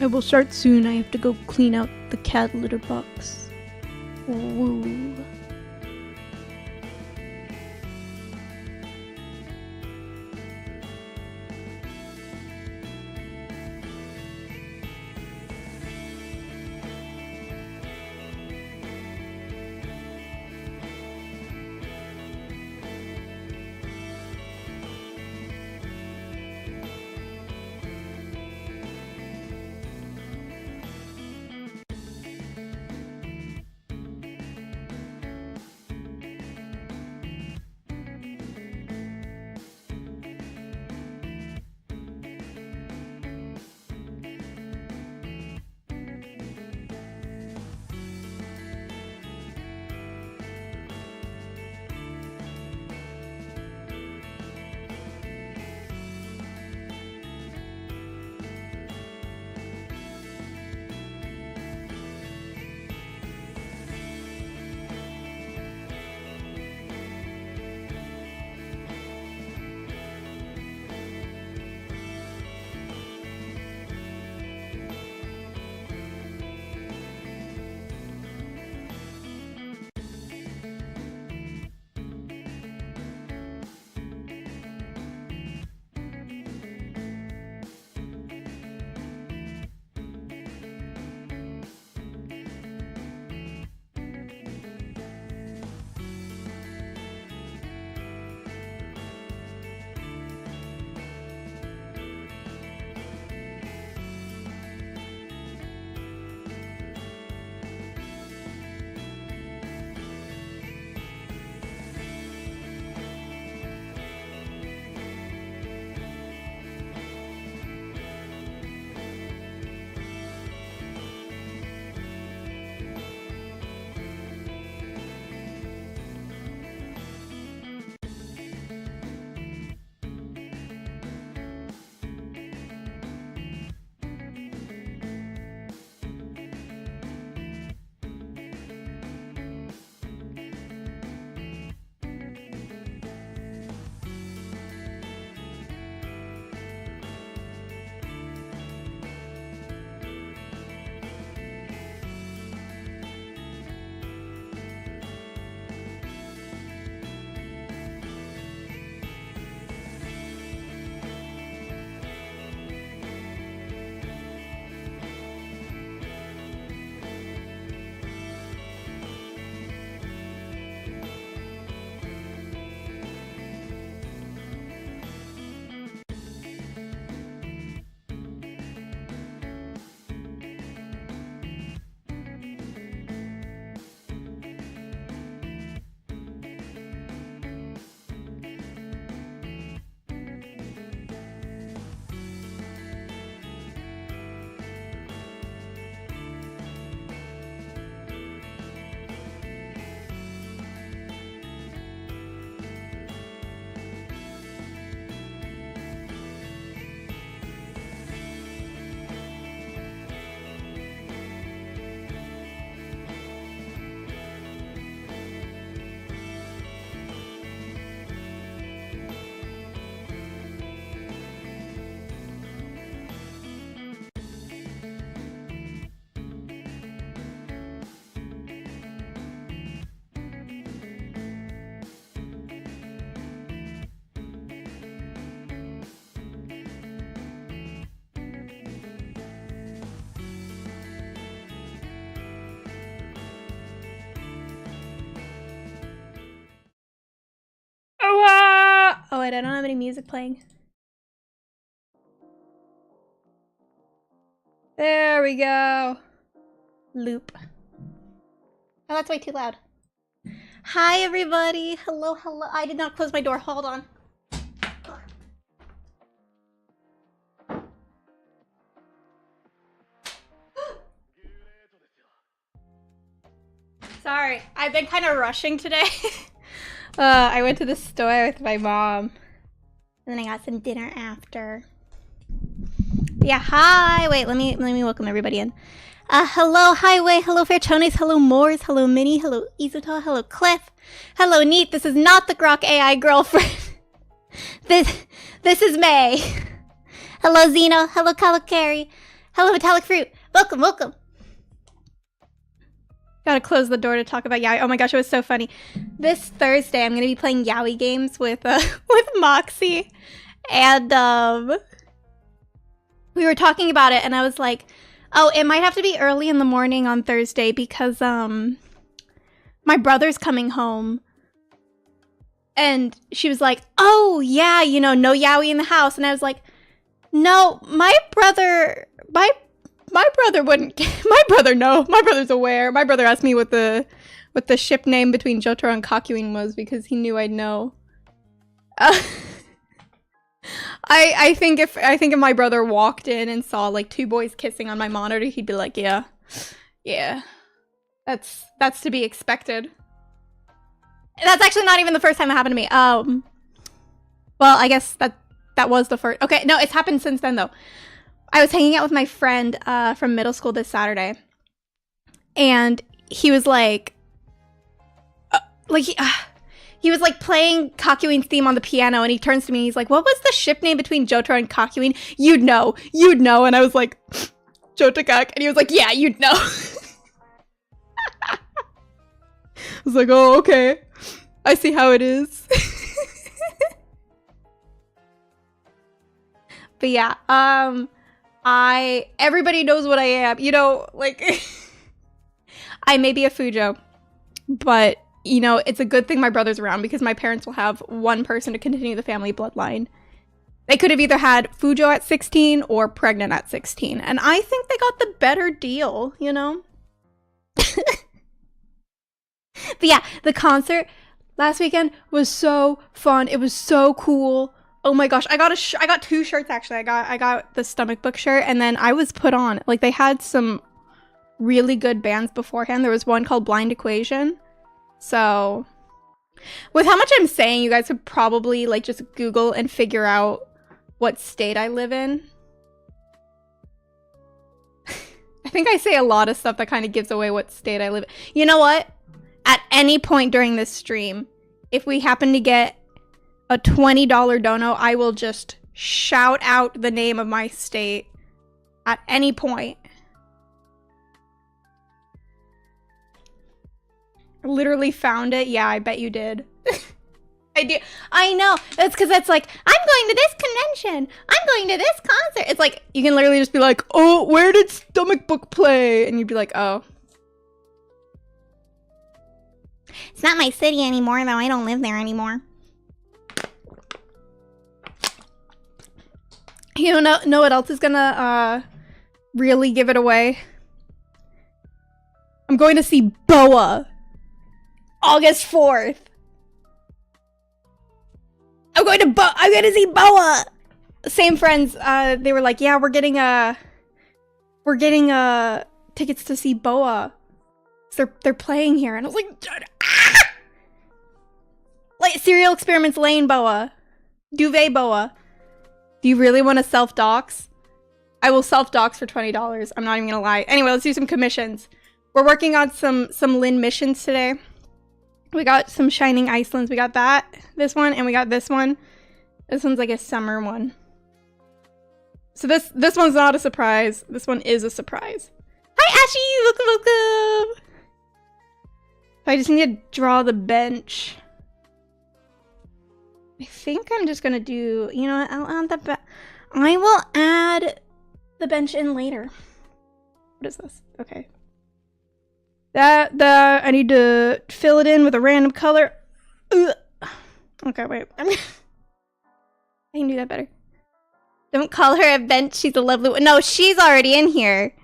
I will start soon. I have to go clean out the cat litter box. Woo. Oh wait, I don't have any music playing. There we go. Loop. Oh, that's way too loud. Hi everybody. Hello, hello. I did not close my door. Hold on. Sorry, I've been kind of rushing today. I went to the store with my mom. And then I got some dinner after. Yeah, hi! Wait, let me welcome everybody in. Hello, Highway, hello, Fairchones, hello, Moors, hello, Minnie, hello, Izuta, hello, Cliff, hello, Neat, this is not the Grok AI girlfriend. This is May. Hello, Zeno, hello, Kalakari, Hello, metallic fruit. Welcome, welcome. Gotta close the door to talk about Yaoi. Oh my gosh, it was so funny. This Thursday, I'm gonna be playing Yaoi games with with Moxie, and we were talking about it, and I was like, oh, it might have to be early in the morning on Thursday because my brother's coming home. And she was like, oh yeah, you know, no Yaoi in the house. And I was like, no, my brother wouldn't, my brother's aware. My brother asked me what the ship name between Jotaro and Kakuin was because he knew I'd know. I think if my brother walked in and saw like two boys kissing on my monitor, he'd be like, yeah, that's to be expected. That's actually not even the first time it happened to me. Well, I guess that was the first. Okay, no, it's happened since then though. I was hanging out with my friend from middle school this Saturday, and he was like he was like playing Kakuin's theme on the piano, and he turns to me and he's like, what was the ship name between Jotaro and Kakuin? You'd know. And I was like, Jotakak. And he was like, yeah, you'd know. I was like, oh, okay. I see how it is. But yeah, everybody knows what I am, you know, like, I may be a Fujo, but, you know, it's a good thing my brother's around because my parents will have one person to continue the family bloodline. They could have either had Fujo at 16 or pregnant at 16, and I think they got the better deal, you know? But yeah, the concert last weekend was so fun. It was so cool. Oh my gosh, I got two shirts actually. I got the Stomach Book shirt, and then I was put on. Like, they had some really good bands beforehand. There was one called Blind Equation. So, with how much I'm saying, you guys could probably like just Google and figure out what state I live in. I think I say a lot of stuff that kind of gives away what state I live in. You know what? At any point during this stream, if we happen to get a $20 dono, I will just shout out the name of my state at any point. I literally found it. Yeah, I bet you did. I do. I know. That's because it's like, I'm going to this convention. I'm going to this concert. It's like, you can literally just be like, oh, where did Stomach Book play? And you'd be like, oh. It's not my city anymore, though. I don't live there anymore. You know what else is gonna really give it away? I'm going to see Boa August 4th. I'm going to see Boa. Same friends. They were like, yeah, we're getting tickets to see Boa. They're playing here, and I was like, ah! Like Serial Experiments Lane Boa, Duvet Boa. Do you really want to self-dox? I will self-dox for $20. I'm not even gonna lie. Anyway, let's do some commissions. We're working on some Lin missions today. We got some Shining Icelands. We got this one, and we got this one. This one's like a summer one. So this one's not a surprise. This one is a surprise. Hi, Ashy! Welcome. I just need to draw the bench. I think I'm just gonna do, you know what, I'll add I will add the bench in later. What is this? Okay. That, I need to fill it in with a random color. Ugh. Okay, wait. I can do that better. Don't call her a bench, she's a lovely one. No, she's already in here.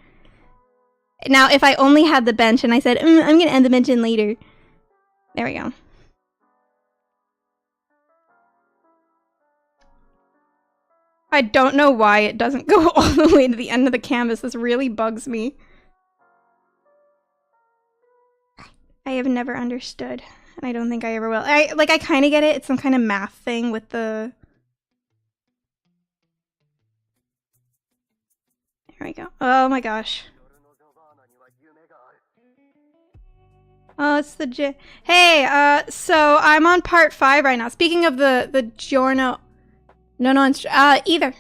Now, if I only had the bench and I said, I'm gonna add the bench in later. There we go. I don't know why it doesn't go all the way to the end of the canvas. This really bugs me. I have never understood, and I don't think I ever will. I kind of get it. It's some kind of math thing with the... There we go. Oh my gosh. Oh, it's the Hey, so I'm on part 5 right now. Speaking of the Giorno... No, either.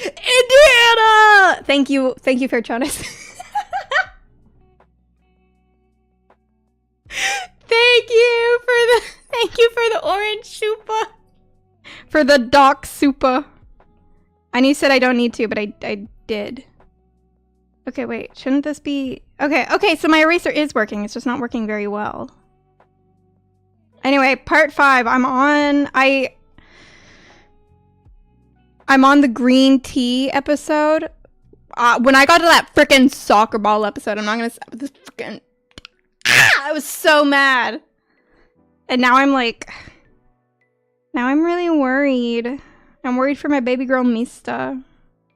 Indiana! Thank you, Fairchonis. Thank you for the orange super. For the doc super. And you said I don't need to, but I did. Okay, wait, shouldn't this be... Okay, so my eraser is working, it's just not working very well. Anyway, part 5, I'm on the green tea episode. When I got to that frickin' soccer ball episode, I'm not gonna stop with this frickin'... I was so mad. And now I'm like... Now I'm really worried. I'm worried for my baby girl Mista.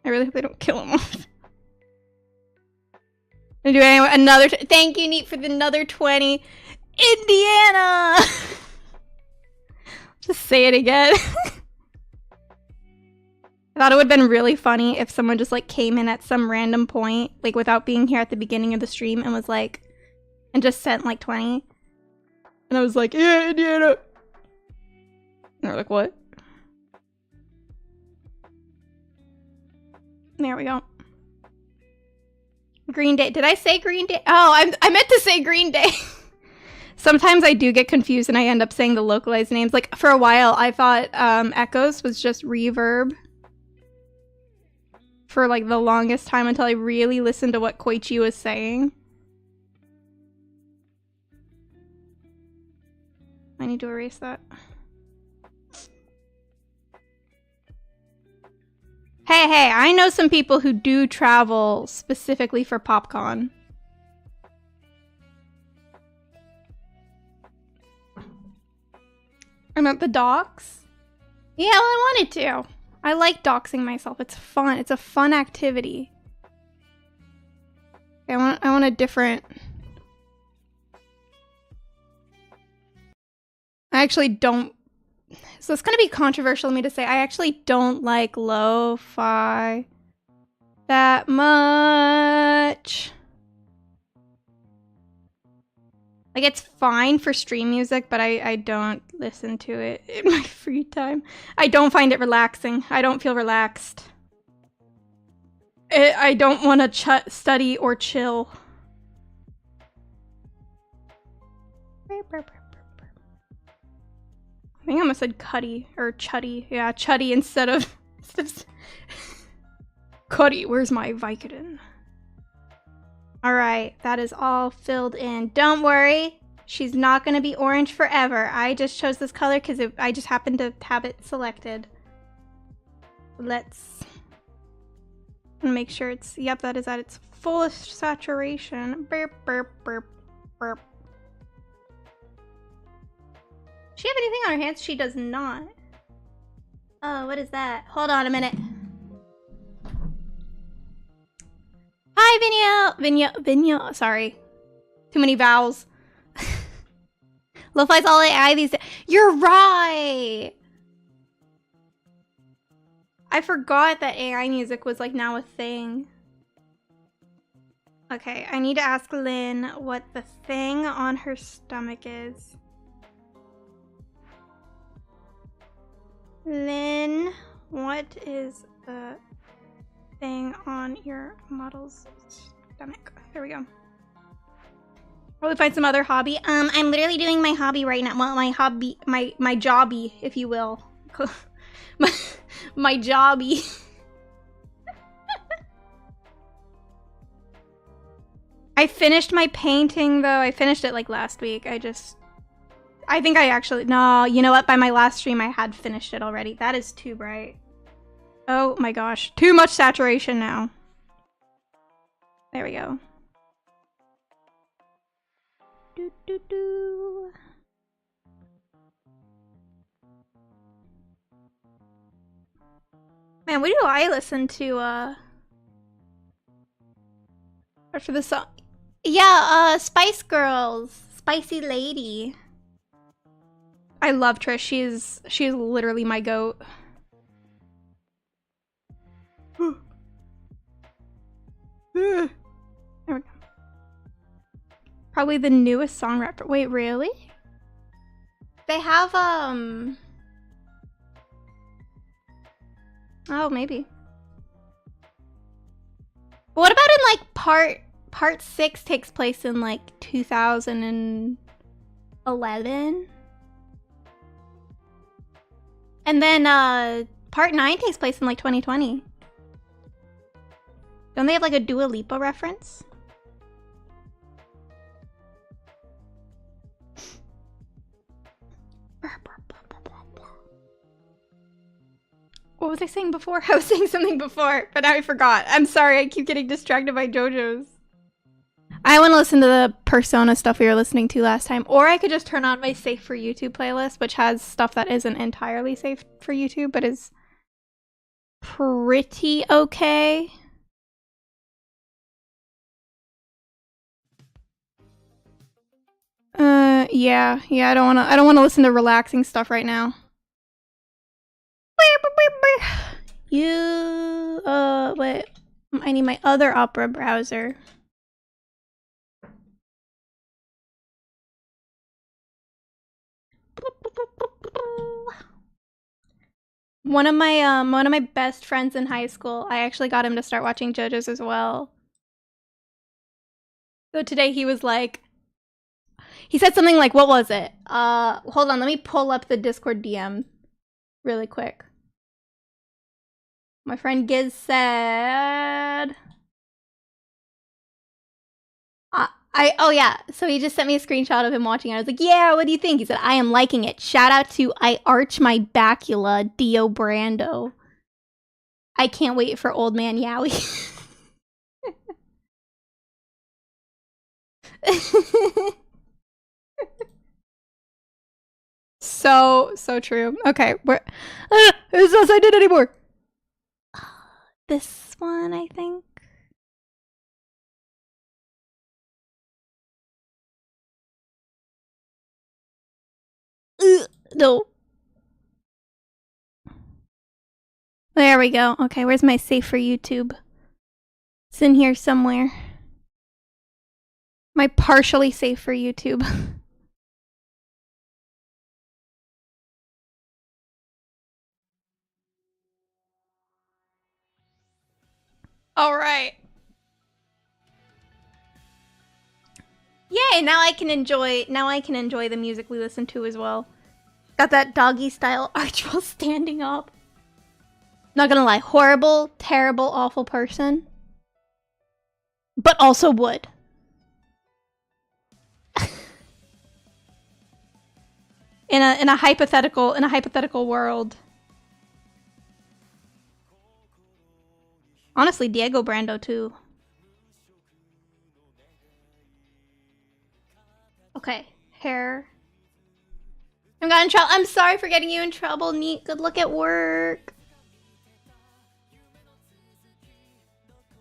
I really hope they don't kill him off. I'm doing another... Thank you, Neat, for the another 20. Indiana! Just say it again. I thought it would have been really funny if someone just like came in at some random point, like without being here at the beginning of the stream and was like, and just sent like 20. And I was like, yeah, Indiana. And they're like, what? There we go. Green Day. Did I say Green Day? Oh, I meant to say Green Day. Sometimes I do get confused and I end up saying the localized names. Like, for a while, I thought Echoes was just Reverb. For, like, the longest time until I really listened to what Koichi was saying. I need to erase that. Hey, I know some people who do travel specifically for PopCon. I'm at the docks. Yeah, well, I wanted to. I like doxing myself. It's fun. It's a fun activity. Okay, I want a different... I actually don't... So it's gonna be controversial of me to say I actually don't like lo-fi that much. Like, it's fine for stream music, but I don't listen to it in my free time. I don't find it relaxing. I don't feel relaxed. I don't want to study or chill. I think I almost said Cuddy, or Chuddy. Yeah, Chuddy instead of... Cuddy, where's my Vicodin? Alright, that is all filled in. Don't worry, she's not going to be orange forever. I just chose this color because I just happened to have it selected. Let's make sure it's... Yep, that is at its fullest saturation. Burp, burp, burp, burp. Does she have anything on her hands? She does not. Oh, what is that? Hold on a minute. Hi, Vinyo. Sorry. Too many vowels. Lo-fi's all AI these days. You're right! I forgot that AI music was like now a thing. Okay, I need to ask Lynn what the thing on her stomach is. Lynn, what is the thing on your model's stomach? There we go. Probably find some other hobby. I'm literally doing my hobby right now. Well, my hobby, my jobby, if you will. my jobby. I finished my painting though. I finished it like last week. I think I actually, no, you know what? By my last stream, I had finished it already. That is too bright. Oh my gosh. Too much saturation now. There we go. Do, do, do. Man, what do I listen to, after the song? Yeah, Spice Girls. Spicy Lady. I love Trish. She's literally my goat. There we go. Probably the newest song rapper. Wait, really? They have oh, maybe. What about in like part 6 takes place in like 2011? And then part 9 takes place in like 2020. Don't they have like a Dua Lipa reference? What was I saying before? I was saying something before, but now I forgot. I'm sorry, I keep getting distracted by JoJo's. I want to listen to the Persona stuff we were listening to last time, or I could just turn on my Safe for YouTube playlist, which has stuff that isn't entirely safe for YouTube, but is pretty okay. Yeah, I don't wanna listen to relaxing stuff right now. Wait. I need my other Opera browser. One of my best friends in high school, I actually got him to start watching JoJo's as well. So today he was like, he said something like, what was it? Hold on, let me pull up the Discord DM really quick. My friend Giz said... oh yeah, so he just sent me a screenshot of him watching it. I was like, yeah, what do you think? He said, I am liking it. Shout out to I Arch My Bacula, Dio Brando. I can't wait for Old Man Yowie. So true. Okay, who's else I did anymore? This one, I think. No. There we go. Okay, where's my Safe for YouTube? It's in here somewhere. My partially safe for YouTube. All right. Yay, now I can enjoy the music we listen to as well. Got that doggy style arch while standing up. Not gonna lie, horrible, terrible, awful person. But also would. in a hypothetical world. Honestly, Diego Brando too. Okay, hair. I got in trouble. I'm sorry for getting you in trouble, Neat. Good luck at work.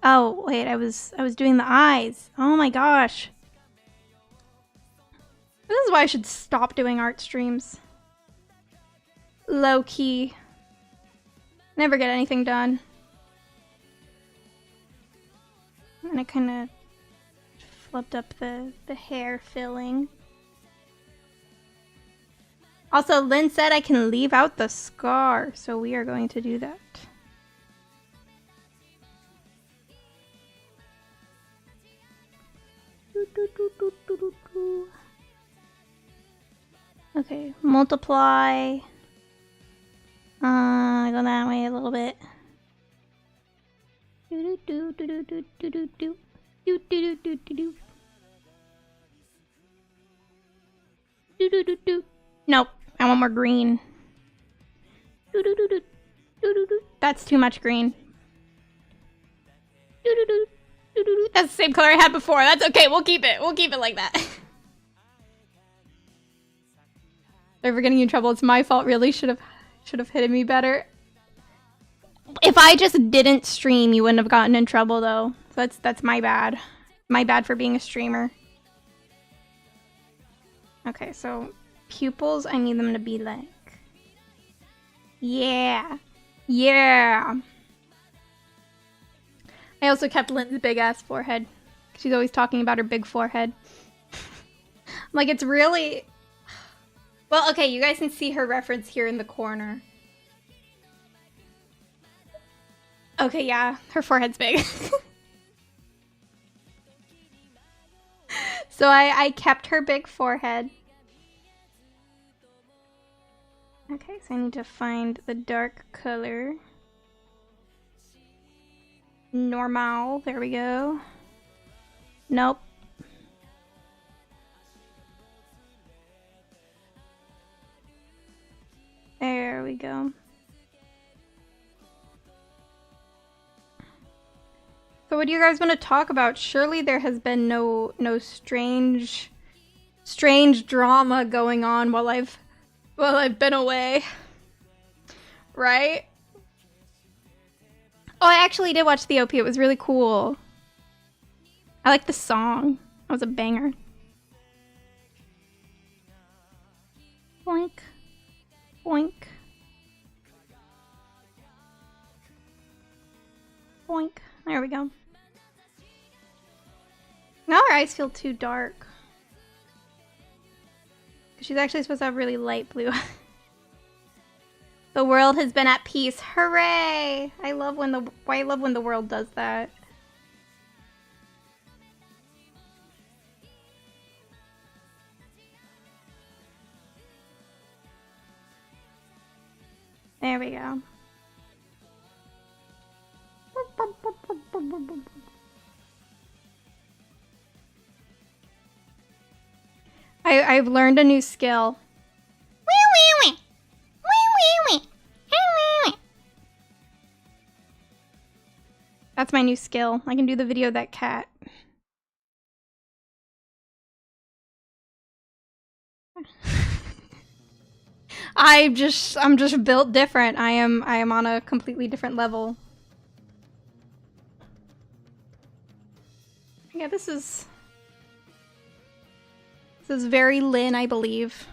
Oh, wait, I was doing the eyes. Oh my gosh. This is why I should stop doing art streams. Low key. Never get anything done. And I kind of flipped up the hair filling. Also, Lynn said I can leave out the scar, so we are going to do that. Okay, multiply. Go that way a little bit. Nope, I want more green. That's too much green. That's the same color I had before. That's okay. We'll keep it. We'll keep it like that. Sorry for getting you in trouble. It's my fault. Really should have hit me better. If I just didn't stream, you wouldn't have gotten in trouble though. So that's my bad. My bad for being a streamer. Okay, so pupils, I need them to be like, yeah. I also kept Lynn's big ass forehead. She's always talking about her big forehead. Like, it's really... Well, okay, you guys can see her reference here in the corner. Okay, yeah, her forehead's big. So I kept her big forehead. Okay, so I need to find the dark color. Normal, there we go. Nope. There we go. So what do you guys want to talk about? Surely there has been no strange drama going on while I've been away. Right? Oh, I actually did watch the OP. It was really cool. I like the song. That was a banger. Boink. Boink. Boink. There we go. Now her eyes feel too dark. She's actually supposed to have really light blue. The world has been at peace. Hooray! I love when the world does that. There we go. I've learned a new skill. That's my new skill. I can do the video of that cat. I'm just built different. I am on a completely different level. Yeah, this is very Lynn, I believe.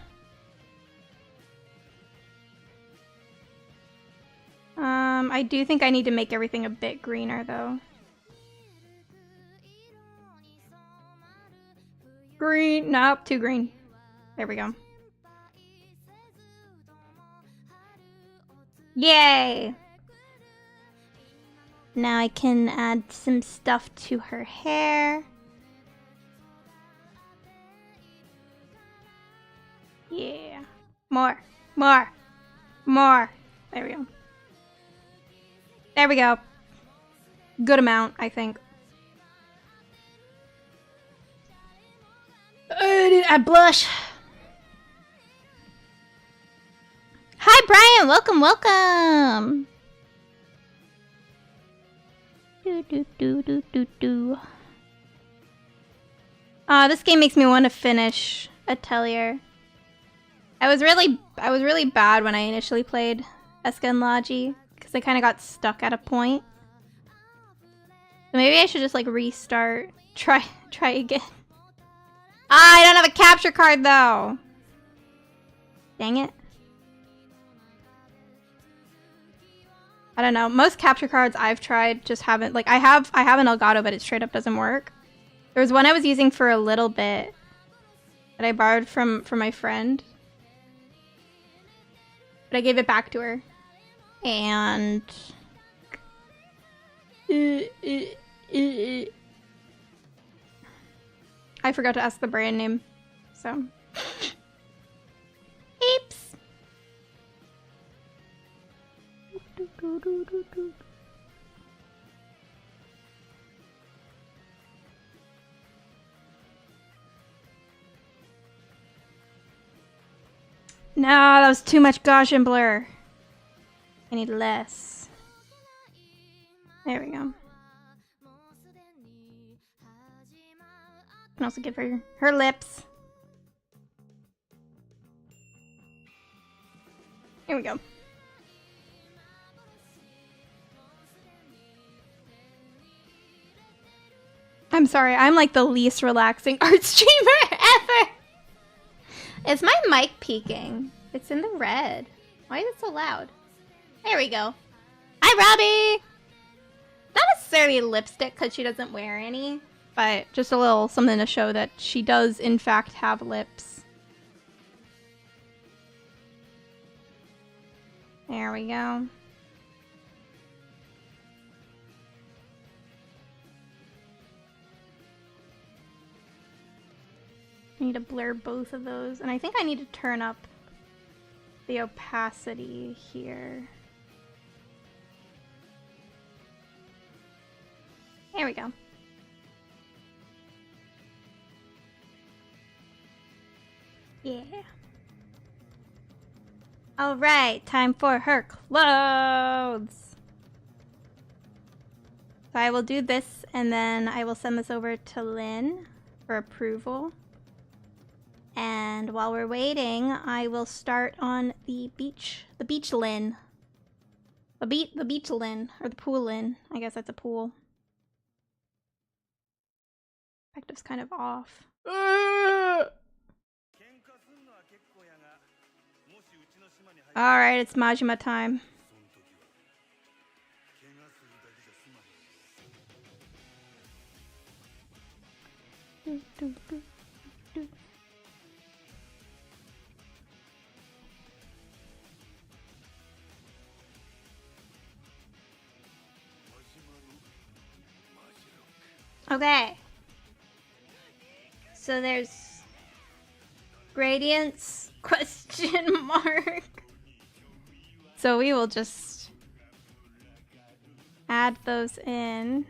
I do think I need to make everything a bit greener though. Green, nope, too green. There we go. Yay! Now I can add some stuff to her hair. Yeah. More. More. More. There we go. There we go. Good amount, I think. I need to add blush. Hi, Brian. Welcome, welcome. This game makes me want to finish Atelier. I was really bad when I initially played Eska and Logi because I kind of got stuck at a point. So maybe I should just like restart, try again. I don't have a capture card though. Dang it. I don't know. Most capture cards I've tried just haven't, like I have an Elgato, but it straight up doesn't work. There was one I was using for a little bit that I borrowed from my friend. But I gave it back to her. And I forgot to ask the brand name. So Eeps. No, that was too much Gaussian blur. I need less. There we go. Can also give her lips. Here we go. I'm sorry, I'm like the least relaxing art streamer ever. Is my mic peaking? It's in the red. Why is it so loud? There we go. Hi, Robbie! Not necessarily lipstick because she doesn't wear any, but just a little something to show that she does in fact have lips. There we go. I need to blur both of those. And I think I need to turn up the opacity here. There we go. Yeah. Alright, time for her clothes. So I will do this and then I will send this over to Lynn for approval. And while we're waiting, I will start on the beach Lynn. The beach Lynn, or the pool Lynn. I guess that's a pool. Perspective's kind of off. Alright, it's Majima time. Okay. So there's gradients, question mark. So we will just add those in.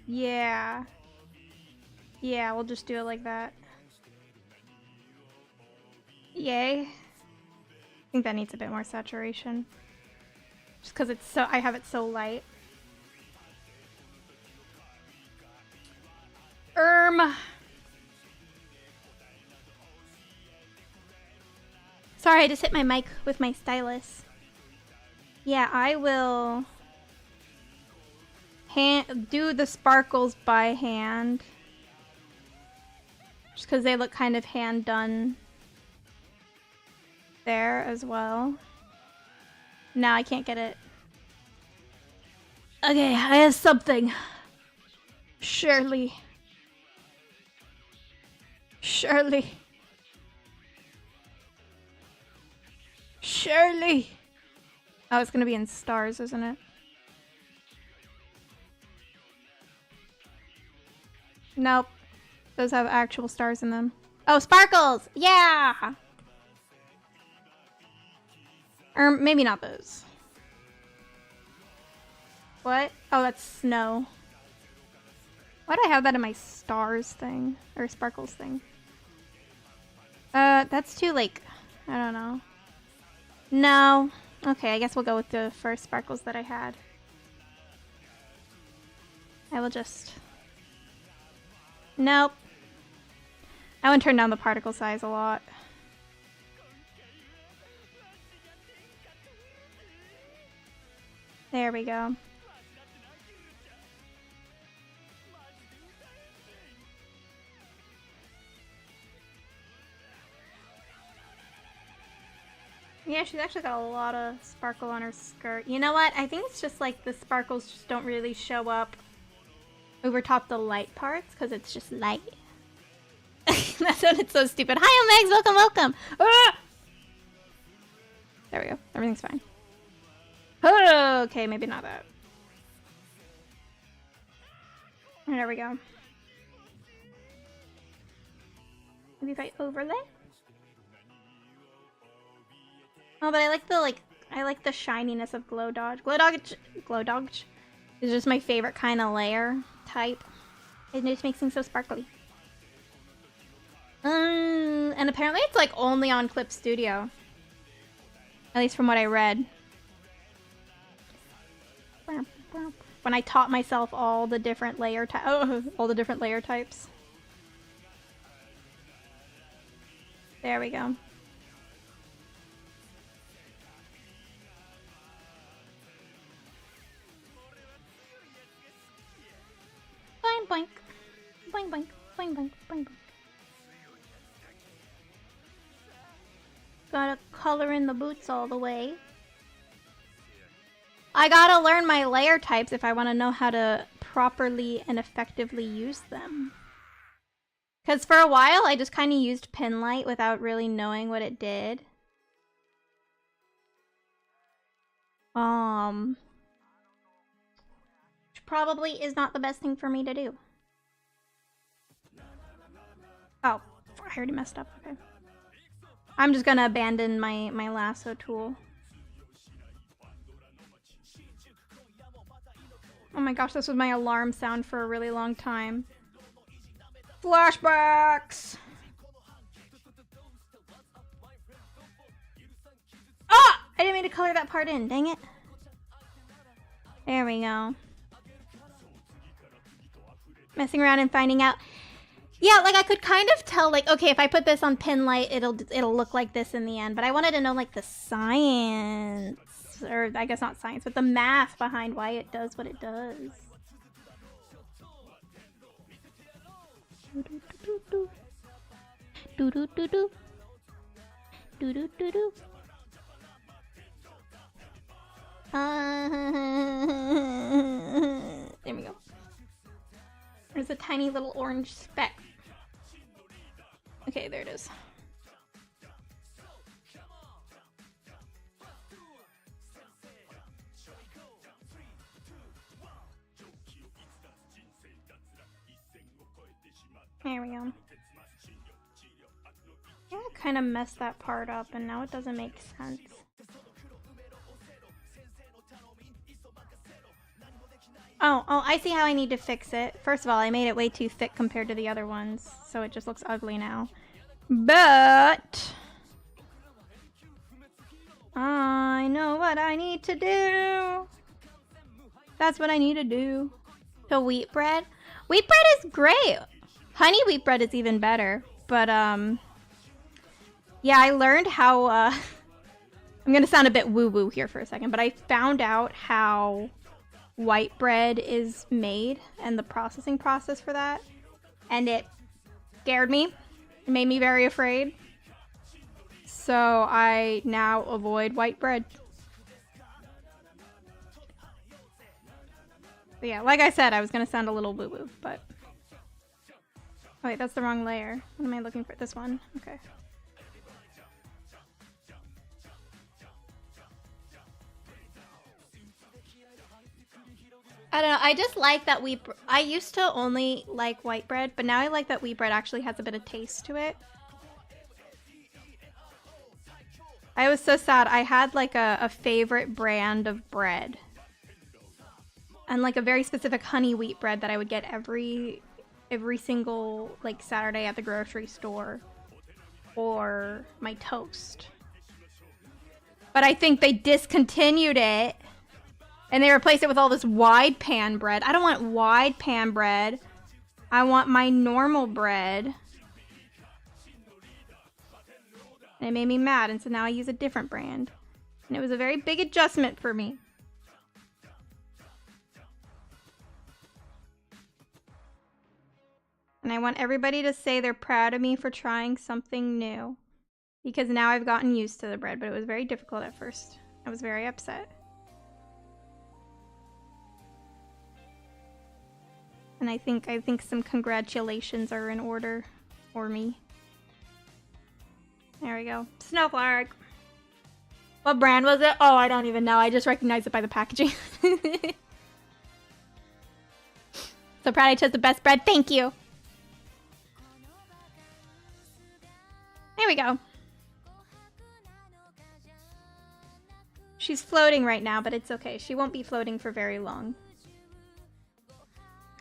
Yeah. Yeah, we'll just do it like that. Yay. I think that needs a bit more saturation. Just because it's so, I have it so light. Sorry, I just hit my mic with my stylus. Yeah, I will do the sparkles by hand. Just because they look kind of hand done there as well. Now I can't get it. Okay, I have something. Surely. Surely. Surely. Oh, it's gonna be in stars, isn't it? Nope. Those have actual stars in them. Oh, sparkles! Yeah! Or maybe not those. What? Oh, that's snow. Why do I have that in my stars thing? Or sparkles thing? That's too, like, I don't know. No. Okay, I guess we'll go with the first sparkles that I had. I will just... Nope. I want to turn down the particle size a lot. There we go. Yeah, she's actually got a lot of sparkle on her skirt. You know what? I think it's just like the sparkles just don't really show up over top the light parts because it's just light. That sounded so stupid. Hi, Omegs! Welcome, welcome! Ah! There we go. Everything's fine. Oh, okay, maybe not that. There we go. Maybe if I overlay? Oh, but I like the shininess of Glow Dodge. Glow Dodge is just my favorite kind of layer type. It just makes things so sparkly. And apparently it's like only on Clip Studio. At least from what I read. When I taught myself all the different layer types. There we go. Boing boink. Boing boink. Boing boink. Boing boink. Gotta color in the boots all the way. I gotta learn my layer types if I want to know how to properly and effectively use them. Because for a while, I just kind of used pin light without really knowing what it did. Which probably is not the best thing for me to do. Oh, I already messed up. Okay. I'm just gonna abandon my lasso tool. Oh my gosh, this was my alarm sound for a really long time. Flashbacks! Ah! I didn't mean to color that part in, dang it. There we go. Messing around and finding out. Yeah, like I could kind of tell, like, okay, if I put this on pin light, it'll look like this in the end. But I wanted to know, like, the science, or I guess not science, but the math behind why it does what it does. Do do do do. Do do do do. There we go. There's a tiny little orange speck. Okay, there it is. There we go. Yeah, I kind of messed that part up and now it doesn't make sense. Oh, I see how I need to fix it. First of all, I made it way too thick compared to the other ones, so it just looks ugly now. But I know what I need to do. That's what I need to do. So wheat bread? Wheat bread is great. Honey wheat bread is even better. But, yeah, I learned how, I'm gonna sound a bit woo-woo here for a second, but I found out how white bread is made and the processing process for that, and it scared me. It made me very afraid. So I now avoid white bread. But yeah, like I said, I was gonna sound a little woo-woo, but... Oh wait, that's the wrong layer. What am I looking for? This one? Okay. I don't know, I just like that I used to only like white bread, but now I like that wheat bread actually has a bit of taste to it. I was so sad. I had like a favorite brand of bread. And like a very specific honey wheat bread that I would get every single like Saturday at the grocery store for my toast. But I think they discontinued it. And they replaced it with all this wide pan bread. I don't want wide pan bread. I want my normal bread. And it made me mad, and so now I use a different brand. And it was a very big adjustment for me. And I want everybody to say they're proud of me for trying something new. Because now I've gotten used to the bread, but it was very difficult at first. I was very upset. And I think some congratulations are in order for me. There we go. Snowflake. What brand was it? Oh, I don't even know. I just recognized it by the packaging. So proud I chose the best bread. Thank you. There we go. She's floating right now, but it's okay. She won't be floating for very long.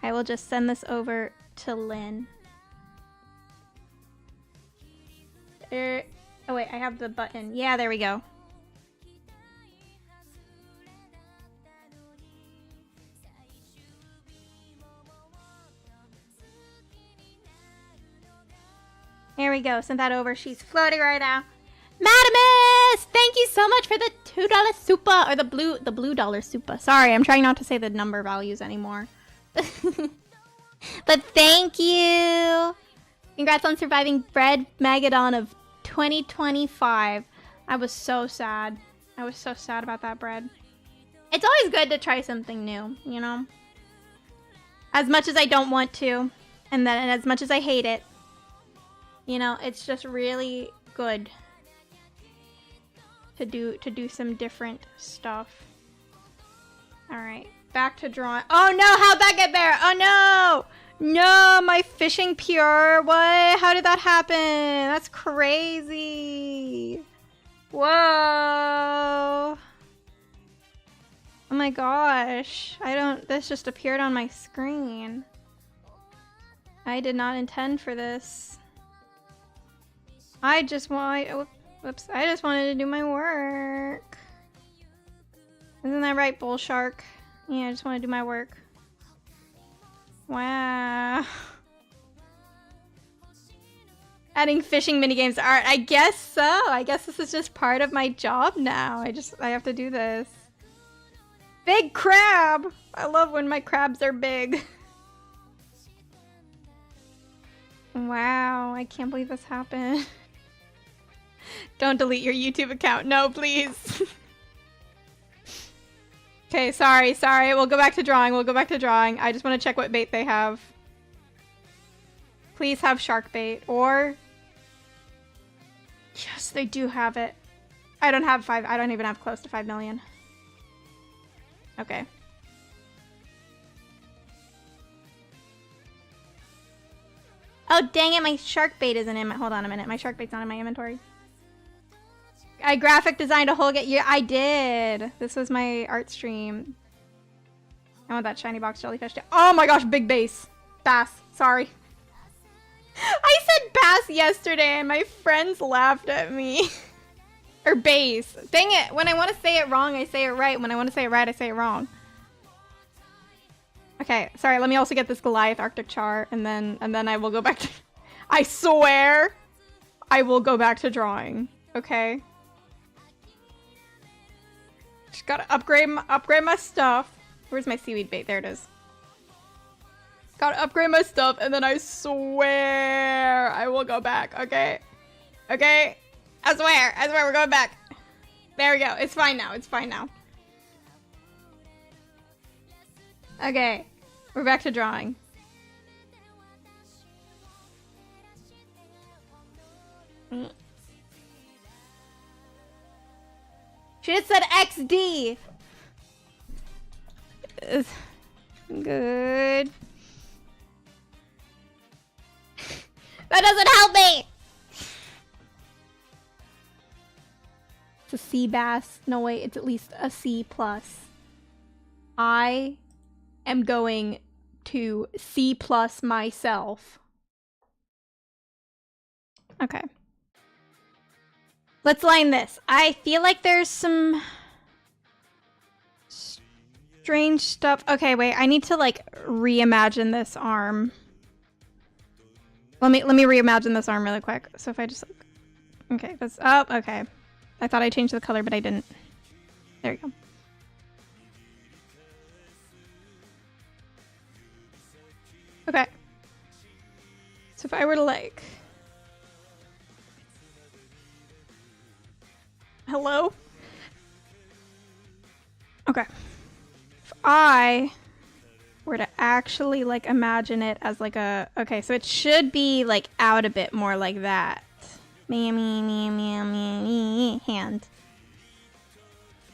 I will just send this over to Lynn. Oh wait, I have the button. Yeah, there we go. There we go. Send that over. She's floating right now. Madamus! Thank you so much for the $2 super, or the blue dollar super. Sorry, I'm trying not to say the number values anymore. But thank you. Congrats on surviving Bread Magadon of 2025. I was so sad. I was so sad about that bread. It's always good to try something new, you know? As much as I don't want to, and then as much as I hate it, you know, it's just really good to do some different stuff. Alright, back to drawing. Oh no, how'd that get there? Oh no! No, my fishing pure. What? How did that happen? That's crazy. Whoa. Oh my gosh. This just appeared on my screen. I did not intend for this. I just wanted to do my work. Isn't that right, Bull Shark? Yeah, I just want to do my work. Wow. Adding fishing minigames to art. I guess so. I guess this is just part of my job now. I have to do this. Big crab! I love when my crabs are big. Wow, I can't believe this happened. Don't delete your YouTube account. No, please. Okay, sorry. We'll go back to drawing. I just want to check what bait they have. Please have shark bait. Or... Yes, they do have it. I don't even have close to 5 million. Okay. Oh, dang it, my shark bait isn't in my... Hold on a minute, my shark bait's not in my inventory. I graphic designed a whole yeah, I did. This was my art stream. I want that shiny box jellyfish. Oh my gosh, big bass. Bass, sorry. I said bass yesterday and my friends laughed at me. Or bass. Dang it, when I want to say it wrong, I say it right. When I want to say it right, I say it wrong. Okay, sorry, let me also get this Goliath Arctic char and then I will go back to... I swear I will go back to drawing. Okay? Just gotta upgrade my stuff. Where's my seaweed bait? There it is. Gotta upgrade my stuff, and then I swear I will go back, okay? Okay? I swear we're going back. There we go. It's fine now. Okay. We're back to drawing. Should have said XD. Good. That doesn't help me. It's a C bass. No way, it's at least a C plus. I am going to C plus myself. Okay. Let's line this. I feel like there's some strange stuff. Okay, wait. I need to like reimagine this arm. Let me reimagine this arm really quick. So if I just like, okay, that's oh, okay. I thought I changed the color, but I didn't. There we go. Okay. So if I were to like... Hello? Okay. If I were to actually like imagine it as like a... Okay, so it should be like out a bit more like that. Hand.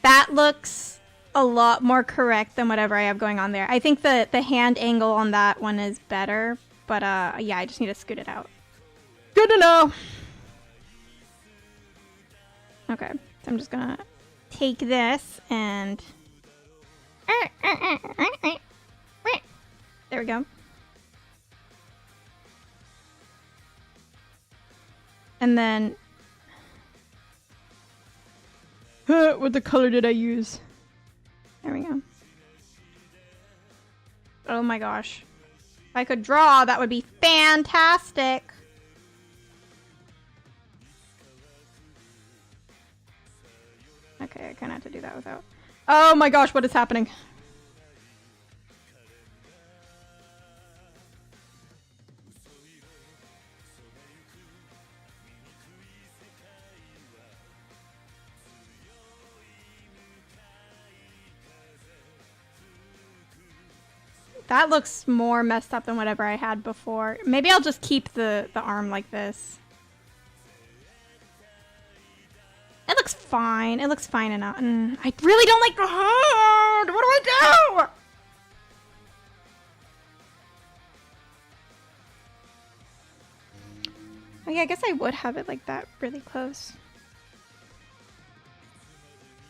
That looks a lot more correct than whatever I have going on there. I think the hand angle on that one is better, but yeah, I just need to scoot it out. Good to know. Okay, so I'm just gonna take this and there we go. And then what the color did I use? There we go. Oh my gosh. If I could draw, that would be fantastic. Okay, I kind of have to do that without... Oh my gosh, what is happening? That looks more messed up than whatever I had before. Maybe I'll just keep the arm like this. It looks fine. It looks fine enough. I really don't like the hand! What do I Oh yeah, I guess I would have it like that really close.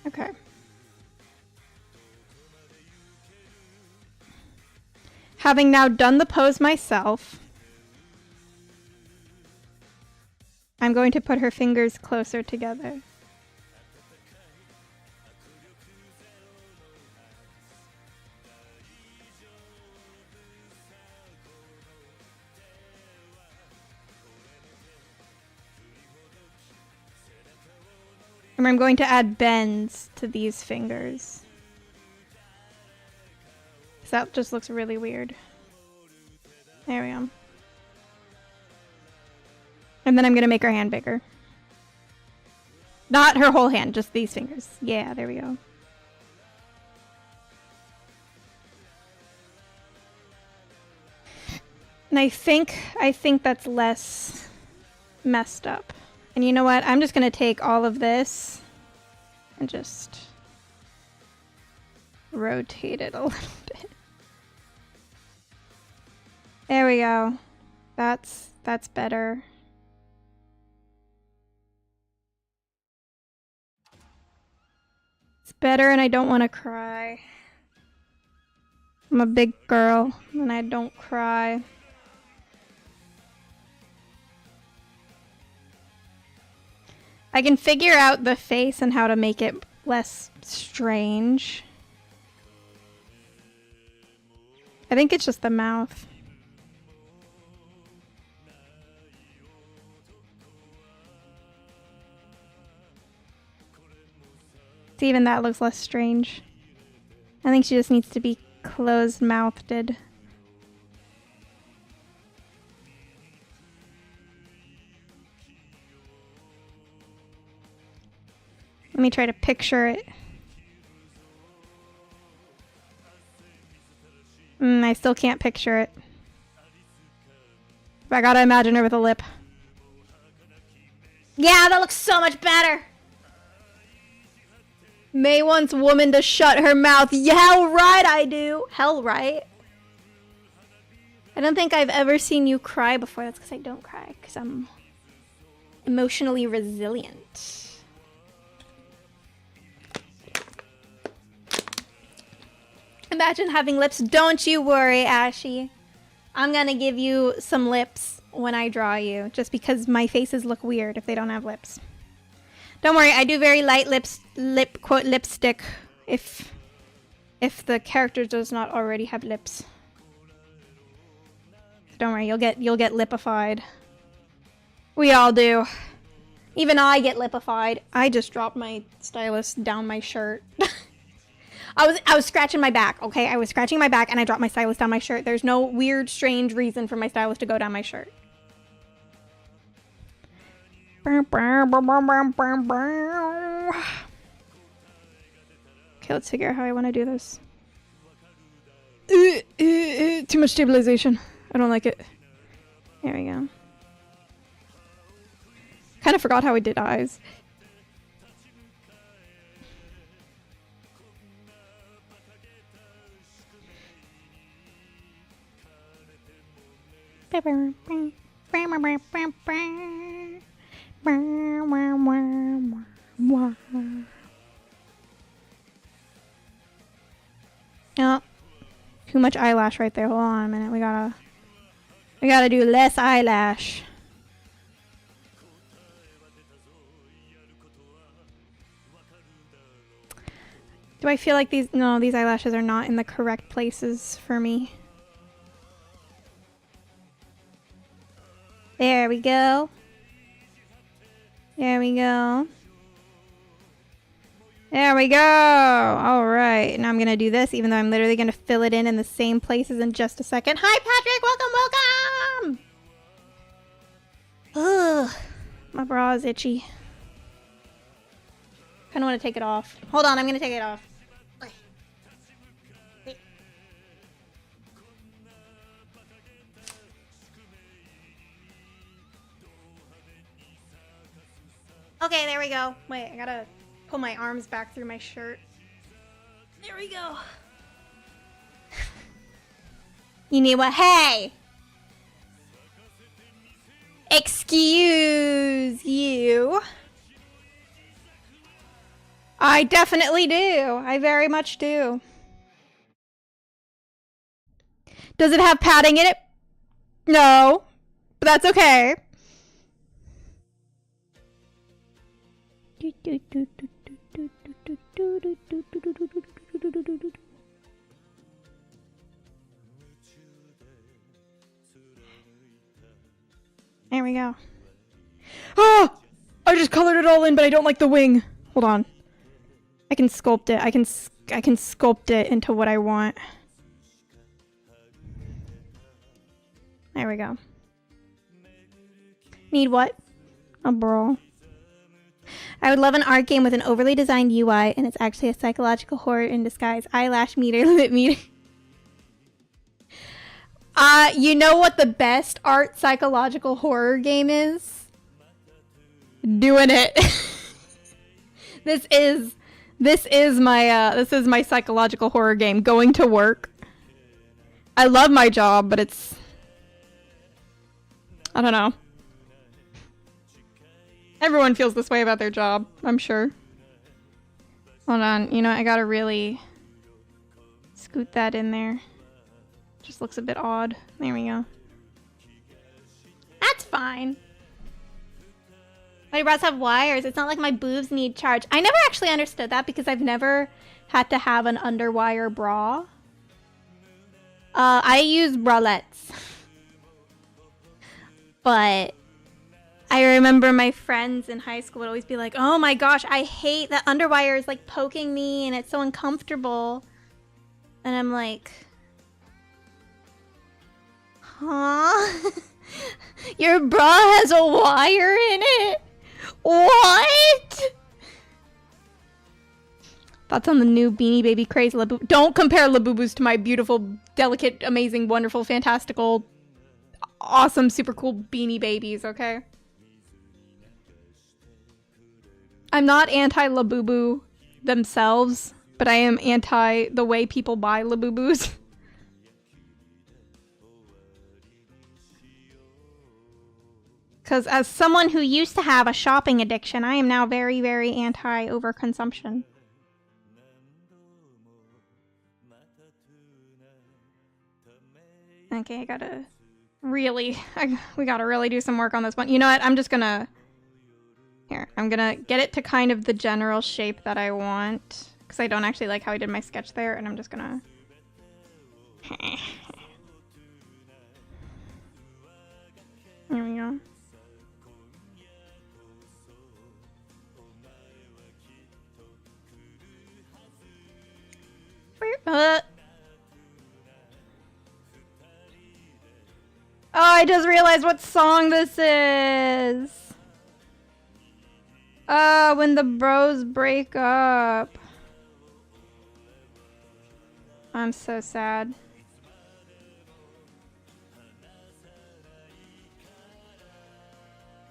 Okay. Having now done the pose myself, I'm going to put her fingers closer together. And I'm going to add bends to these fingers. Because that just looks really weird. There we go. And then I'm going to make her hand bigger. Not her whole hand, just these fingers. Yeah, there we go. And I think that's less messed up. And you know what? I'm just going to take all of this and just rotate it a little bit. There we go. That's better. It's better and I don't want to cry. I'm a big girl and I don't cry. I can figure out the face and how to make it less strange. I think it's just the mouth. See, even that looks less strange. I think she just needs to be closed-mouthed. Let me try to picture it. I still can't picture it. But I gotta imagine her with a lip. Yeah, that looks so much better! Mei wants woman to shut her mouth. Yeah, hell right I do. Hell right. I don't think I've ever seen you cry before. That's because I don't cry. Because I'm emotionally resilient. Imagine having lips. Don't you worry, Ashy. I'm gonna give you some lips when I draw you. Just because my faces look weird if they don't have lips. Don't worry, I do very light lipstick if the character does not already have lips. Don't worry, you'll get lipified. We all do. Even I get lipified. I just dropped my stylus down my shirt. I was scratching my back, okay? I was scratching my back and I dropped my stylus down my shirt. There's no weird, strange reason for my stylus to go down my shirt. Okay, let's figure out how I want to do this. Too much stabilization. I don't like it. There we go. Kind of forgot how I did eyes. Oh, too much eyelash right there. Hold on a minute. We gotta do less eyelash. Do I feel like these eyelashes are not in the correct places for me? There we go. There we go. There we go. All right. Now I'm going to do this, even though I'm literally going to fill it in the same places in just a second. Hi, Patrick. Welcome, welcome. Ugh. My bra is itchy. Kind of want to take it off. Hold on. I'm going to take it off. Okay, there we go. Wait, I gotta pull my arms back through my shirt. There we go. You need what? Hey! Excuse you. I definitely do. I very much do. Does it have padding in it? No. But that's okay. There we go. Oh! I just colored it all in, but I don't like the wing. Hold on. I can sculpt it. I can sculpt it into what I want. There we go. Need what? A bra. I would love an art game with an overly designed UI, and it's actually a psychological horror in disguise. Eyelash meter, lip meter. You know what the best art psychological horror game is? Doing it. This is my psychological horror game. Going to work. I love my job, but it's, I don't know. Everyone feels this way about their job, I'm sure. Hold on, you know, I gotta really scoot that in there. Just looks a bit odd. There we go. That's fine. My bras have wires. It's not like my boobs need charge. I never actually understood that because I've never had to have an underwire bra. I use bralettes. But I remember my friends in high school would always be like, oh my gosh, I hate that underwire is like poking me and it's so uncomfortable. And I'm like, huh? Your bra has a wire in it? What? Thoughts on the new Beanie Baby craze? Don't compare Labubus to my beautiful, delicate, amazing, wonderful, fantastical, awesome, super cool Beanie Babies, okay? I'm not anti-Labubu themselves, but I am anti the way people buy Labubus. Because as someone who used to have a shopping addiction, I am now very, very anti-overconsumption. Okay, we gotta really do some work on this one. You know what? I'm just gonna... Here, I'm gonna get it to kind of the general shape that I want. Because I don't actually like how I did my sketch there, and I'm just gonna... There we go. Oh, I just realized what song this is. When the bros break up. I'm so sad.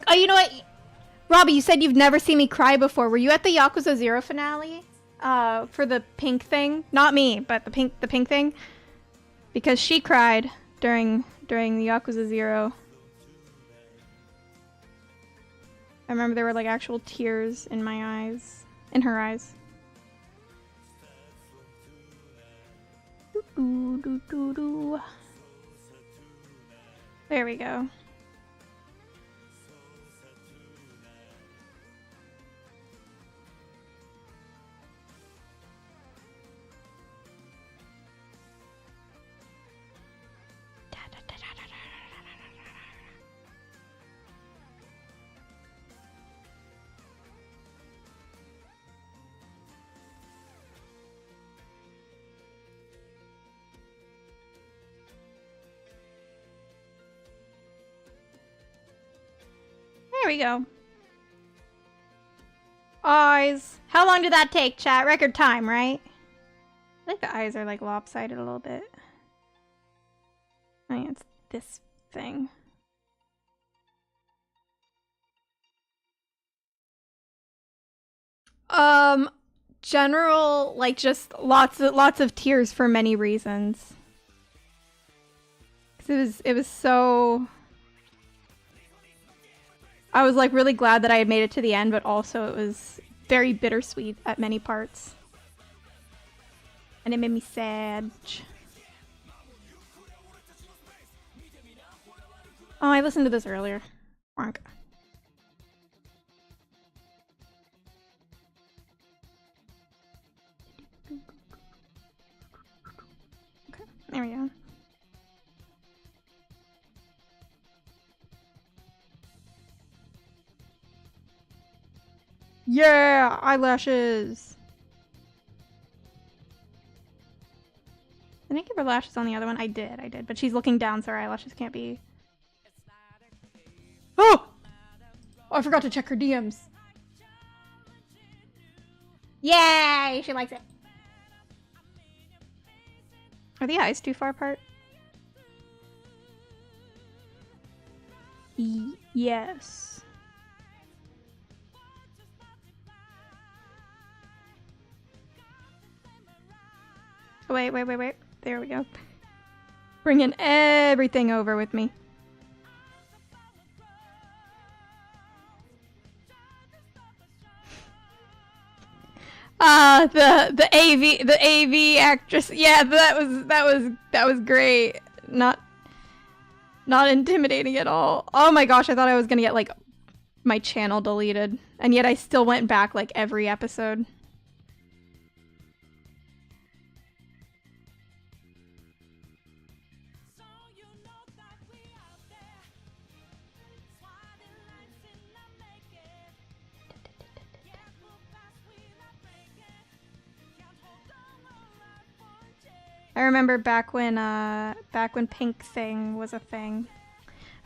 Oh, you know what? Robbie, you said you've never seen me cry before. Were you at the Yakuza 0 finale? For the pink thing? Not me, but the pink thing. Because she cried during the Yakuza 0. I remember there were like actual tears in my eyes. In her eyes. There we go. There we go. Eyes. How long did that take, chat? Record time, right? I think the eyes are like lopsided a little bit. I think it's this thing. General, like just lots of tears for many reasons. 'Cause it was so... I was like really glad that I had made it to the end, but also it was very bittersweet at many parts. And it made me sad. Oh, I listened to this earlier. Wonk. Okay, there we go. Yeah, eyelashes. Did I give her lashes on the other one? I did. But she's looking down, so her eyelashes can't be. Oh! Oh, I forgot to check her DMs. Yay! She likes it. Are the eyes too far apart? Yes. Oh, wait. There we go. Bringing everything over with me. The AV actress. Yeah, that was great. Not intimidating at all. Oh my gosh, I thought I was gonna get like my channel deleted, and yet I still went back like every episode. I remember back when Pink Thing was a thing.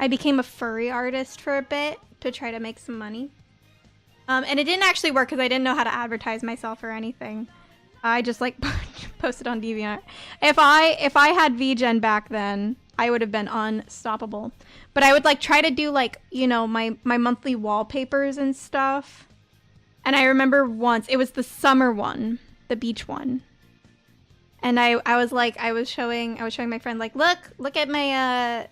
I became a furry artist for a bit to try to make some money. And it didn't actually work because I didn't know how to advertise myself or anything. I just like posted on DeviantArt. If I had VGen back then, I would have been unstoppable. But I would like try to do like, you know, my monthly wallpapers and stuff. And I remember once, it was the summer one, the beach one. And I was showing my friend like, look at my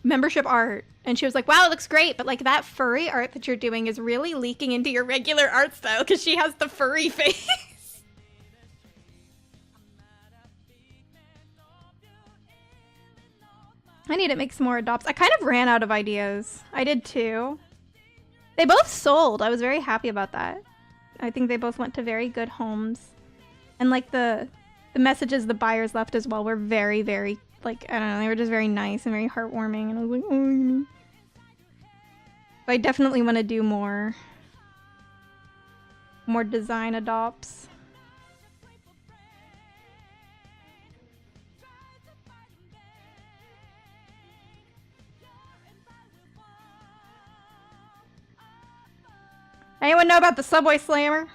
membership art. And she was like, wow, it looks great, but like that furry art that you're doing is really leaking into your regular art style because she has the furry face. I need to make some more adopts. I kind of ran out of ideas. I did too. They both sold. I was very happy about that. I think they both went to very good homes. And like the messages the buyers left as well were very, very, like, I don't know, they were just very nice and very heartwarming. And I was like, oh. But I definitely want to do more design adopts. Anyone know about the Subway Slammer?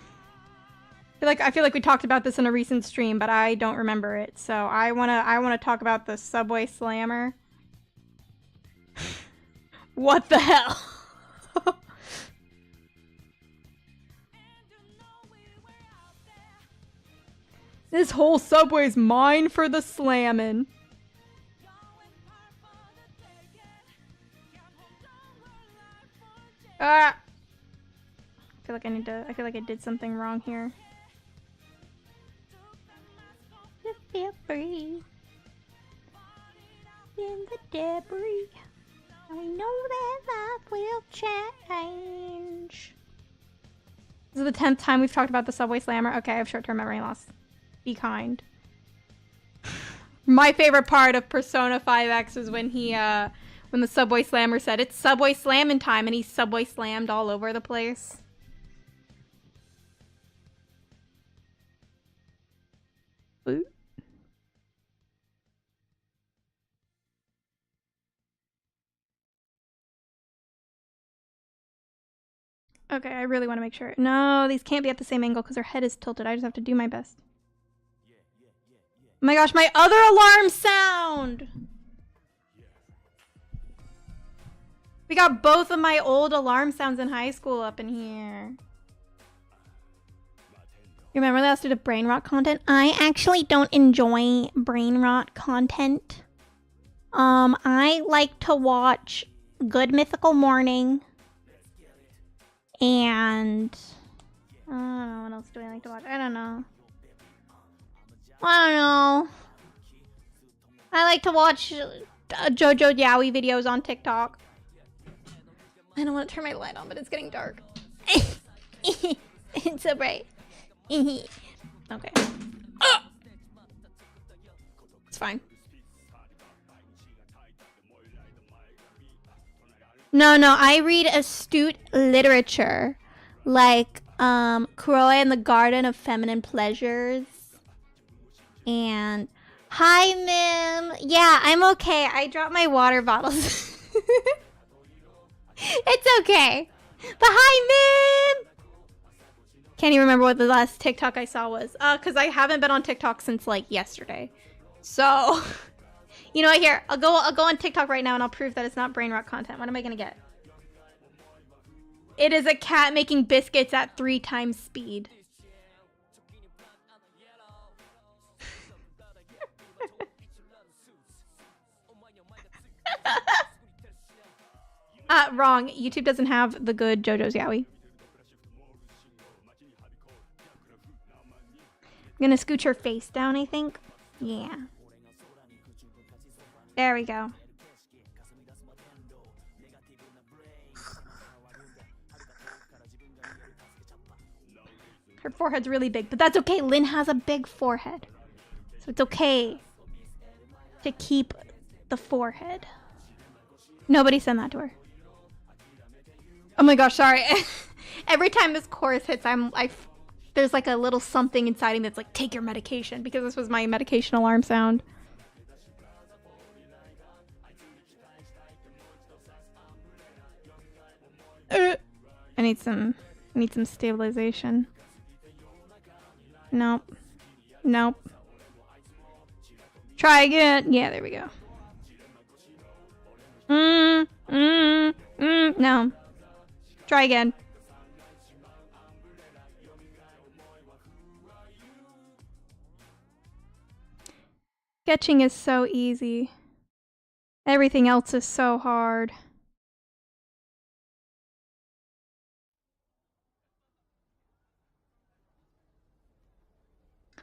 I feel like we talked about this in a recent stream, but I don't remember it. So I wanna talk about the Subway Slammer. What the hell? This whole subway's mine for the slamming. Ah! I feel like I did something wrong here. Just feel free in the debris. I know that life will change. This is the 10th time we've talked about the Subway Slammer. Okay, I have short-term memory loss. Be kind. My favorite part of Persona 5X was when when the Subway Slammer said, "It's Subway Slammin' time," and he Subway slammed all over the place. Ooh. Okay, I really want to make sure. No, these can't be at the same angle because her head is tilted. I just have to do my best. Oh my gosh, my other alarm sound! We got both of my old alarm sounds in high school up in here. You remember last did a brain rot content? I actually don't enjoy brain rot content. I like to watch Good Mythical Morning. And I don't know, what else do I like to watch? I don't know. I like to watch JoJo Yaoi videos on TikTok. I don't want to turn my light on, but it's getting dark. It's so bright. Okay. It's fine. No, I read astute literature. Like, Kuroi and the Garden of Feminine Pleasures. And... Hi, Mim! Yeah, I'm okay. I dropped my water bottles. It's okay. But hi, Mim! Can't even remember what the last TikTok I saw was. Because I haven't been on TikTok since, like, yesterday. So... You know what, here, I'll go on TikTok right now and I'll prove that it's not brain rot content. What am I gonna get? It is a cat making biscuits at 3 times speed. Wrong. YouTube doesn't have the good JoJo's Yaoi. I'm gonna scooch her face down, I think. Yeah. There we go. Her forehead's really big, but that's okay. Lynn has a big forehead. So it's okay to keep the forehead. Nobody send that to her. Oh my gosh, sorry. Every time this chorus hits, there's like a little something inside me that's like, take your medication, because this was my medication alarm sound. I need some stabilization. Nope. Try again. Yeah, there we go. No. Try again. Sketching is so easy. Everything else is so hard.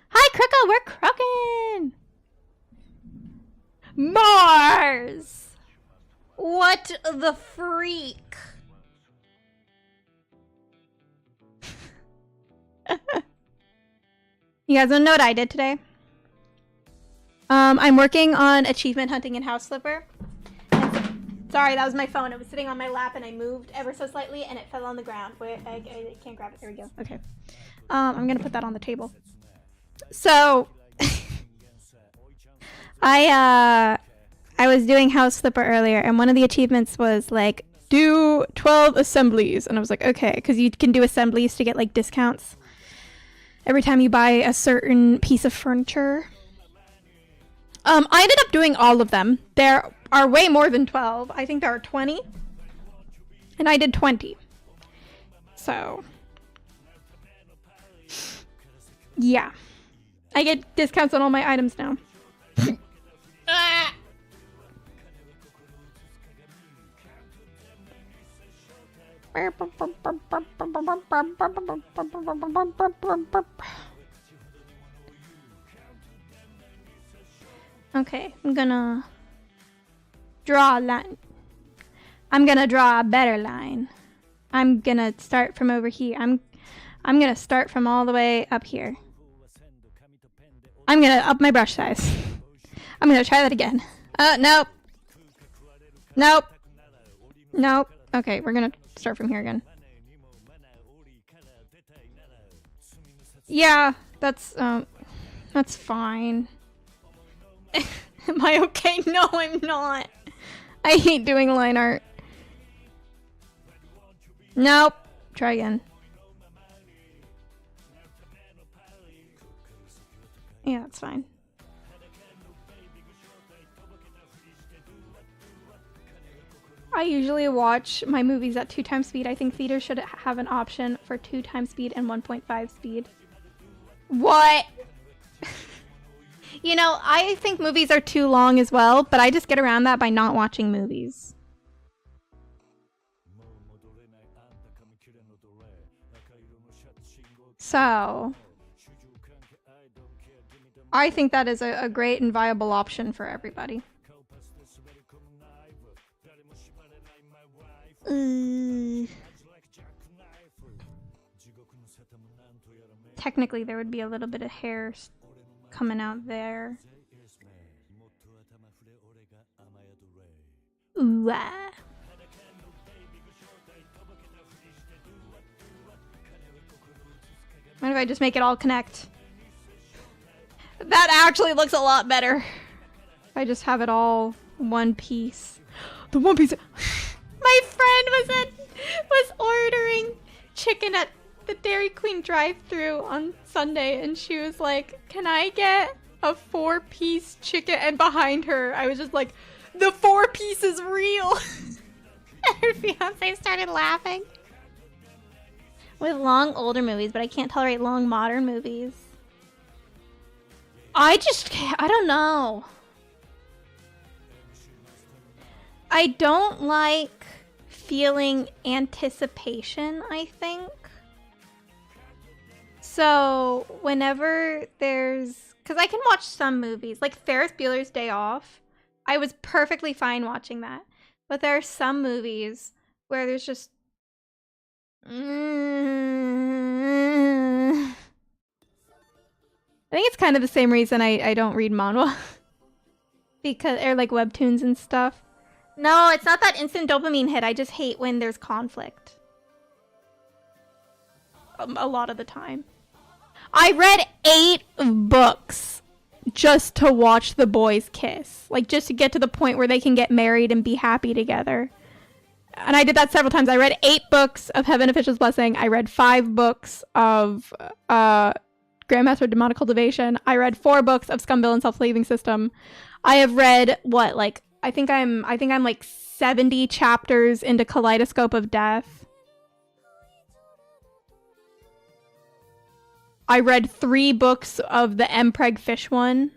Hi, Crooko! We're crooking! Mars! What the freak? You guys wanna know what I did today? I'm working on achievement hunting in House Flipper. Sorry, that was my phone. It was sitting on my lap and I moved ever so slightly and it fell on the ground. Wait, I can't grab it. There we go. Okay. I'm gonna put that on the table. So, I was doing House Flipper earlier, and one of the achievements was like, do 12 assemblies. And I was like, okay, because you can do assemblies to get like discounts every time you buy a certain piece of furniture. I ended up doing all of them. There are way more than 12. I think there are 20. And I did 20. So, yeah. I get discounts on all my items now. Okay, I'm gonna draw a line. I'm gonna draw a better line. I'm gonna start from over here. I'm gonna start from all the way up here. I'm gonna up my brush size. I'm gonna try that again. Nope. Nope. Nope. Okay, we're gonna start from here again. Yeah, that's fine. Am I okay? No, I'm not. I hate doing line art. Nope. Try again. Yeah, that's fine. I usually watch my movies at 2 times speed. I think theaters should have an option for 2 times speed and 1.5 speed. What? You know, I think movies are too long as well, but I just get around that by not watching movies. So, I think that is a great and viable option for everybody. Technically, there would be a little bit of hair coming out there. Ooh, ah. What if I just make it all connect? That actually looks a lot better. If I just have it all one piece. The one piece. My friend was ordering chicken at the Dairy Queen drive-thru on Sunday, and she was like, "Can I get a 4-piece chicken?" And behind her, I was just like, "The 4-piece is real." And her fiance started laughing. With long older movies, but I can't tolerate long modern movies. I don't know. I don't like feeling anticipation, I think. So whenever there's, because I can watch some movies, like Ferris Bueller's Day Off, I was perfectly fine watching that. But there are some movies where there's just I think it's kind of the same reason I don't read manhwa. Because, or like webtoons and stuff. No, it's not that instant dopamine hit. I just hate when there's conflict. A lot of the time. I read 8 books just to watch the boys kiss. Like, just to get to the point where they can get married and be happy together. And I did that several times. I read 8 books of Heaven Official's Blessing. I read 5 books of Grandmaster Demonic Cultivation. I read 4 books of Scumbill and Self-Leaving System. I have read, what, like, I think I'm like 70 chapters into Kaleidoscope of Death. I read 3 books of the Mpreg Fish one.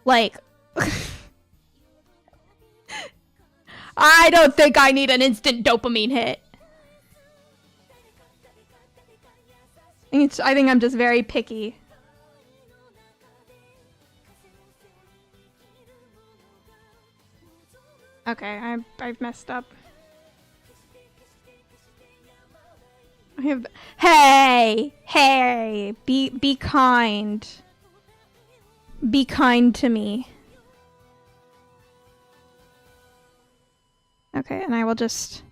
Like... I don't think I need an instant dopamine hit. I think I'm just very picky. Okay, I've messed up. Hey, be kind. Be kind to me. Okay, and I will just...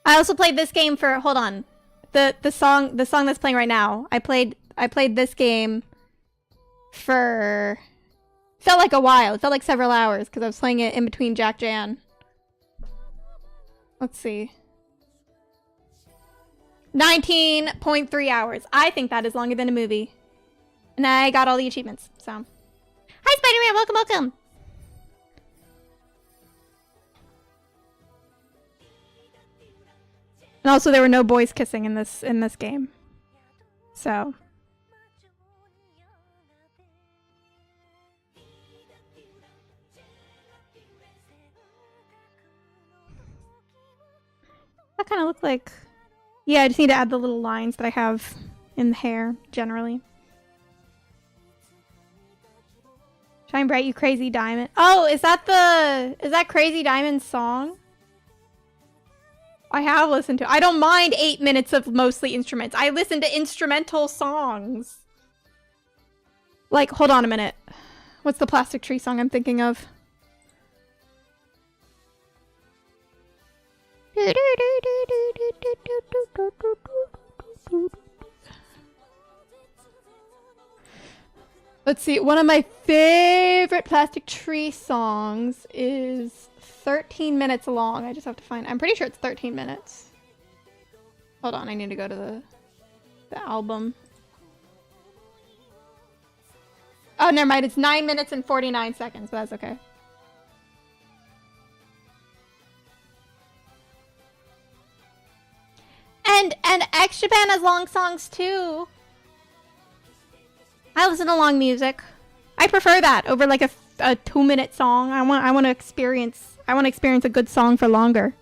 I also played this game for... Hold on. The song that's playing right now. I played this game for... Felt like a while. It felt like several hours because I was playing it in between Jack Jan. Let's see. 19.3 hours. I think that is longer than a movie. And I got all the achievements, so... Hi, Spider-Man! Welcome, welcome! And also, there were no boys kissing in this game. So... That kind of look like... Yeah, I just need to add the little lines that I have in the hair, generally. Shine bright, you crazy diamond. Oh, is that Crazy Diamond's song? I have listened to it. I don't mind 8 minutes of mostly instruments. I listen to instrumental songs. Like, hold on a minute. What's the Plastic Tree song I'm thinking of? Let's see. One of my favorite Plastic Tree songs is 13 minutes long. I just have to find... I'm pretty sure it's 13 minutes. Hold on. I need to go to the album. Oh, never mind. It's 9 minutes and 49 seconds, but that's okay. And X Japan has long songs too. I listen to long music. I prefer that over like a 2-minute song. I want to experience a good song for longer.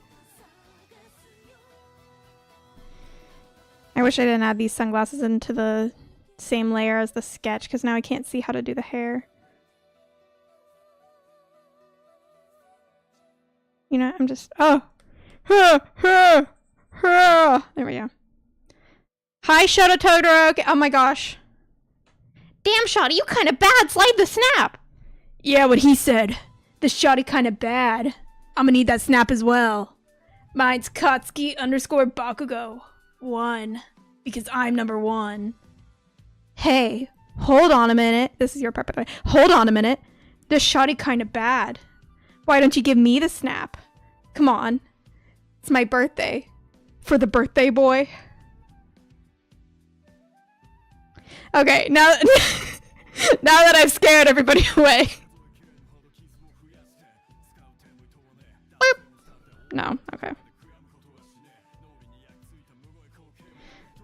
I wish I didn't add these sunglasses into the same layer as the sketch, because now I can't see how to do the hair. You know, I'm just, oh. There we go. Hi, Shoto Todoroki. Oh my gosh. Damn, Shotty, you kind of bad. Slide the snap. Yeah, what he said. This Shotty kind of bad. I'm gonna need that snap as well. Mine's Katsuki_Bakugo 1. Because I'm number 1. Hey, hold on a minute. This is your part, by the way. Hold on a minute. This Shotty kind of bad. Why don't you give me the snap? Come on. It's my birthday. For the birthday boy. Okay, now that I've scared everybody away. Boop. No, okay.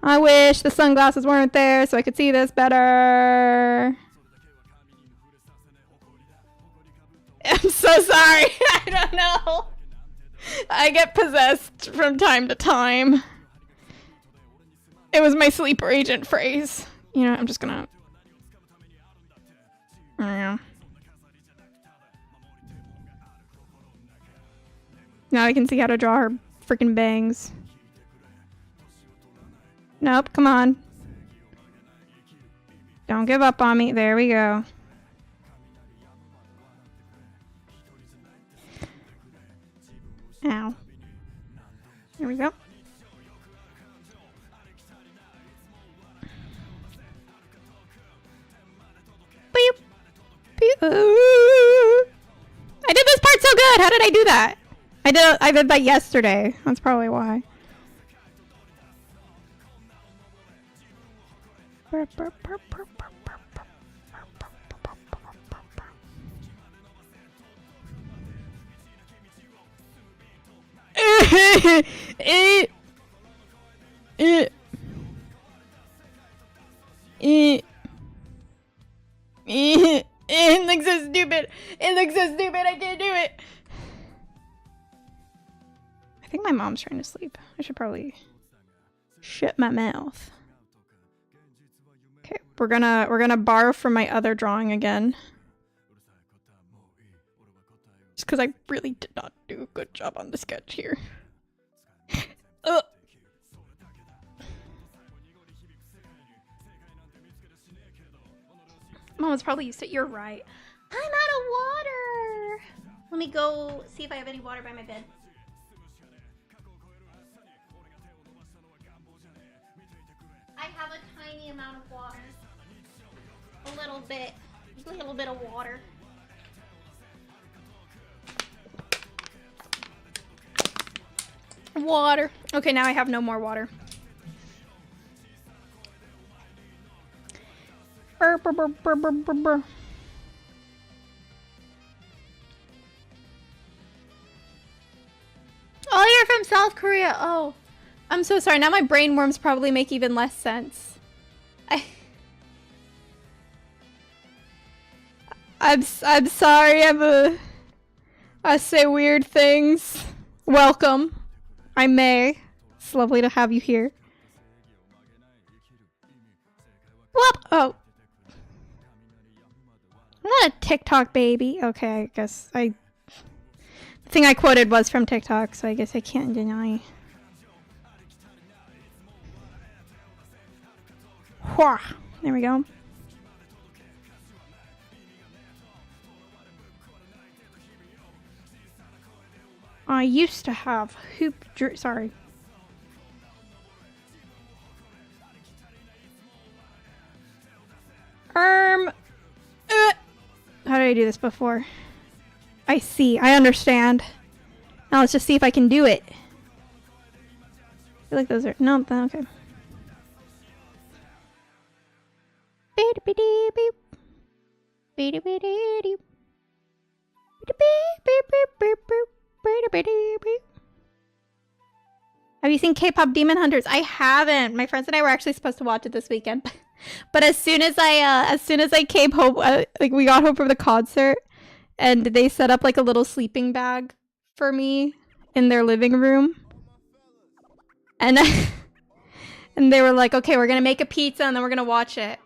I wish the sunglasses weren't there so I could see this better. I'm so sorry. I don't know. I get possessed from time to time. It was my sleeper agent phrase. You know, I'm just gonna... Yeah. Now I can see how to draw her freaking bangs. Nope, come on. Don't give up on me. There we go. Ow. There we go. Beep. Beep. I did this part so good. How did I do that? I did that yesterday. That's probably why. It looks so stupid. It looks so stupid. I can't do it. I think my mom's trying to sleep. I should probably shut my mouth. Okay, we're gonna borrow from my other drawing again. Just because I really did not do a good job on the sketch here. Mom was probably used to it. You're right. I'm out of water. Let me go see if I have any water by my bed. I have a tiny amount of water. A little bit of water. Water. Okay, now I have no more water. Burr, burr, burr, burr, burr, burr, burr. Oh, you're from South Korea. Oh, I'm so sorry. Now my brain worms probably make even less sense. I'm sorry. I say weird things. Welcome. I'm May. It's lovely to have you here. Whoop! Oh. I'm not a TikTok baby. Okay, I guess the thing I quoted was from TikTok, so I guess I can't deny. Whoa. There we go. I used to have sorry. How did I do this before? I see. I understand. Now let's just see if I can do it. I feel like those are... No, okay. Have you seen K-pop Demon Hunters? I haven't. My friends and I were actually supposed to watch it this weekend. But as soon as I came home, like we got home from the concert, and they set up like a little sleeping bag for me in their living room, and and they were like, "Okay, we're gonna make a pizza and then we're gonna watch it."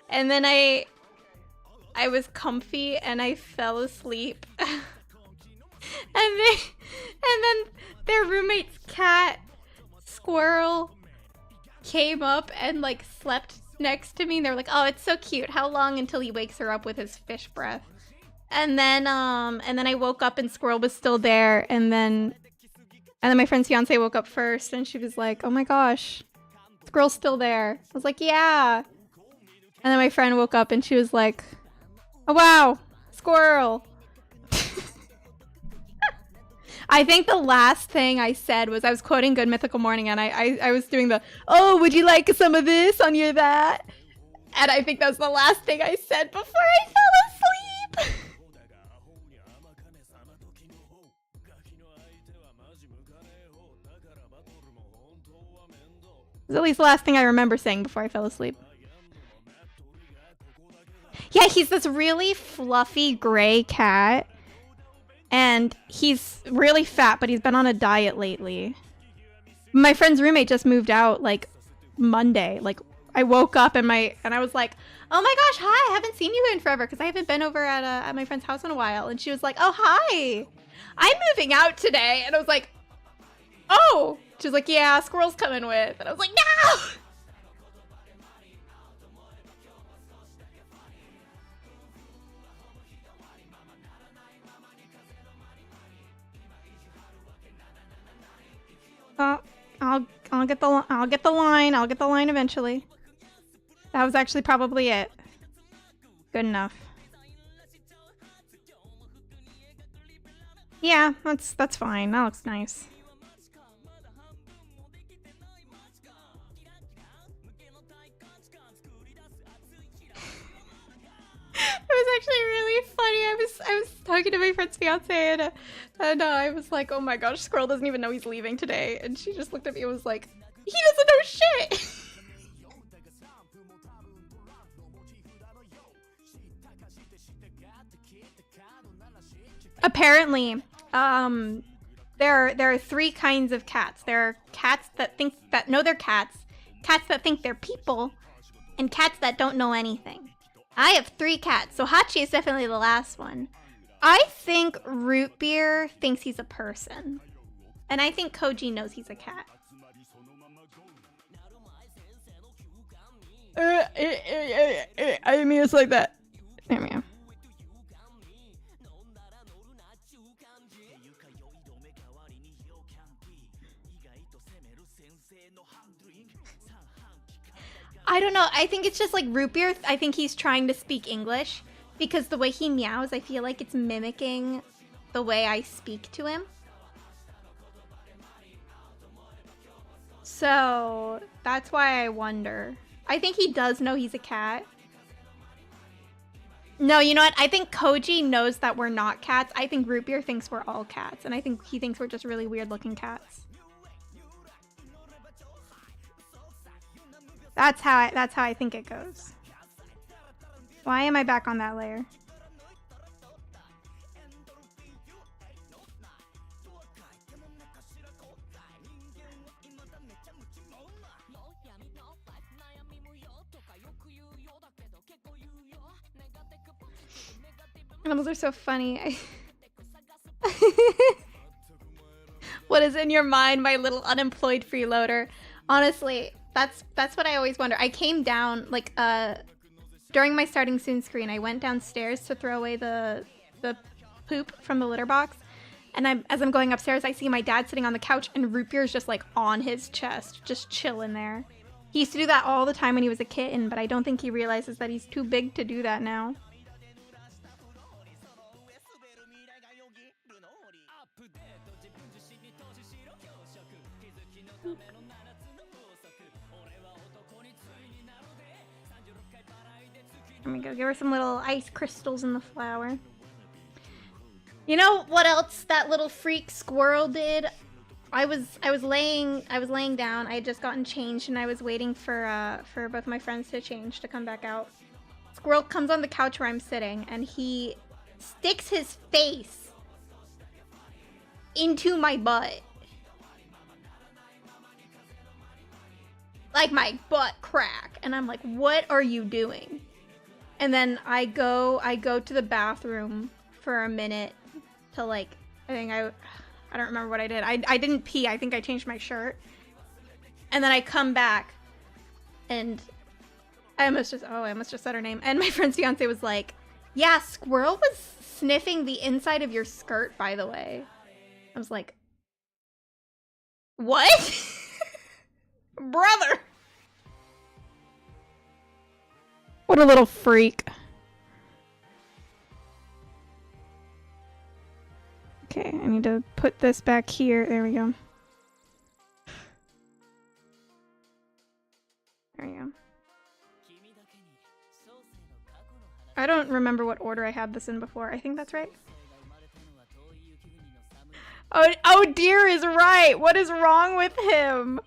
And then I was comfy and I fell asleep. and then their roommate's cat, Squirrel, came up and like slept next to me. They were like, "Oh, it's so cute. How long until he wakes her up with his fish breath?" And then I woke up and Squirrel was still there, and then my friend's fiance woke up first and she was like, "Oh my gosh, Squirrel's still there." I was like, "Yeah." And then my friend woke up and she was like, "Oh wow, Squirrel." I think the last thing I said was, I was quoting Good Mythical Morning, and I was doing the, "Oh, would you like some of this on your that?" And I think that was the last thing I said before I fell asleep. It was at least the last thing I remember saying before I fell asleep. Yeah, he's this really fluffy gray cat. And he's really fat, but he's been on a diet lately. My friend's roommate just moved out like Monday. Like I woke up and I was like, "Oh my gosh, hi! I haven't seen you in forever," because I haven't been over at my friend's house in a while. And she was like, "Oh hi, I'm moving out today." And I was like, "Oh." She was like, "Yeah, Squirrel's coming with." And I was like, "No!" I'll get the line eventually. That was actually probably it. Good enough. Yeah, that's fine. That looks nice. It was actually really funny. I was talking to my friend's fiance, and I was like, "Oh my gosh, Squirrel doesn't even know he's leaving today." And she just looked at me and was like, "He doesn't know shit." Apparently, there are three kinds of cats. There are cats that know they're cats that think they're people, and cats that don't know anything. I have 3 cats, so Hachi is definitely the last one. I think Root Beer thinks he's a person. And I think Koji knows he's a cat. I mean, it's like that. There we go. I don't know. I think it's just like Root Beer. I think he's trying to speak English because the way he meows, I feel like it's mimicking the way I speak to him. So that's why I wonder. I think he does know he's a cat. No, you know what? I think Koji knows that we're not cats. I think Root Beer thinks we're all cats, and I think he thinks we're just really weird looking cats. That's how I think it goes. Why am I back on that layer? Animals are so funny. What is in your mind, my little unemployed freeloader? Honestly, that's what I always wonder. I came down like during my starting soon screen. I went downstairs to throw away the poop from the litter box, and as I'm going upstairs, I see my dad sitting on the couch, and Root Beer is just like on his chest, just chilling there. He used to do that all the time when he was a kitten, but I don't think he realizes that he's too big to do that now. Let me go give her some little ice crystals in the flower. You know what else that little freak Squirrel did? I was laying down. I had just gotten changed and I was waiting for both my friends to change to come back out. Squirrel comes on the couch where I'm sitting and he sticks his face into my butt. Like my butt crack. And I'm like, what are you doing? And then I go to the bathroom for a minute to like, I don't remember what I did. I didn't pee. I think I changed my shirt. And then I come back and I almost just said her name. And my friend's fiance was like, yeah, Squirrel was sniffing the inside of your skirt, by the way. I was like, what? Brother. What a little freak. Okay, I need to put this back here. There we go. There we go. I don't remember what order I had this in before. I think that's right. Oh dear is right. What is wrong with him?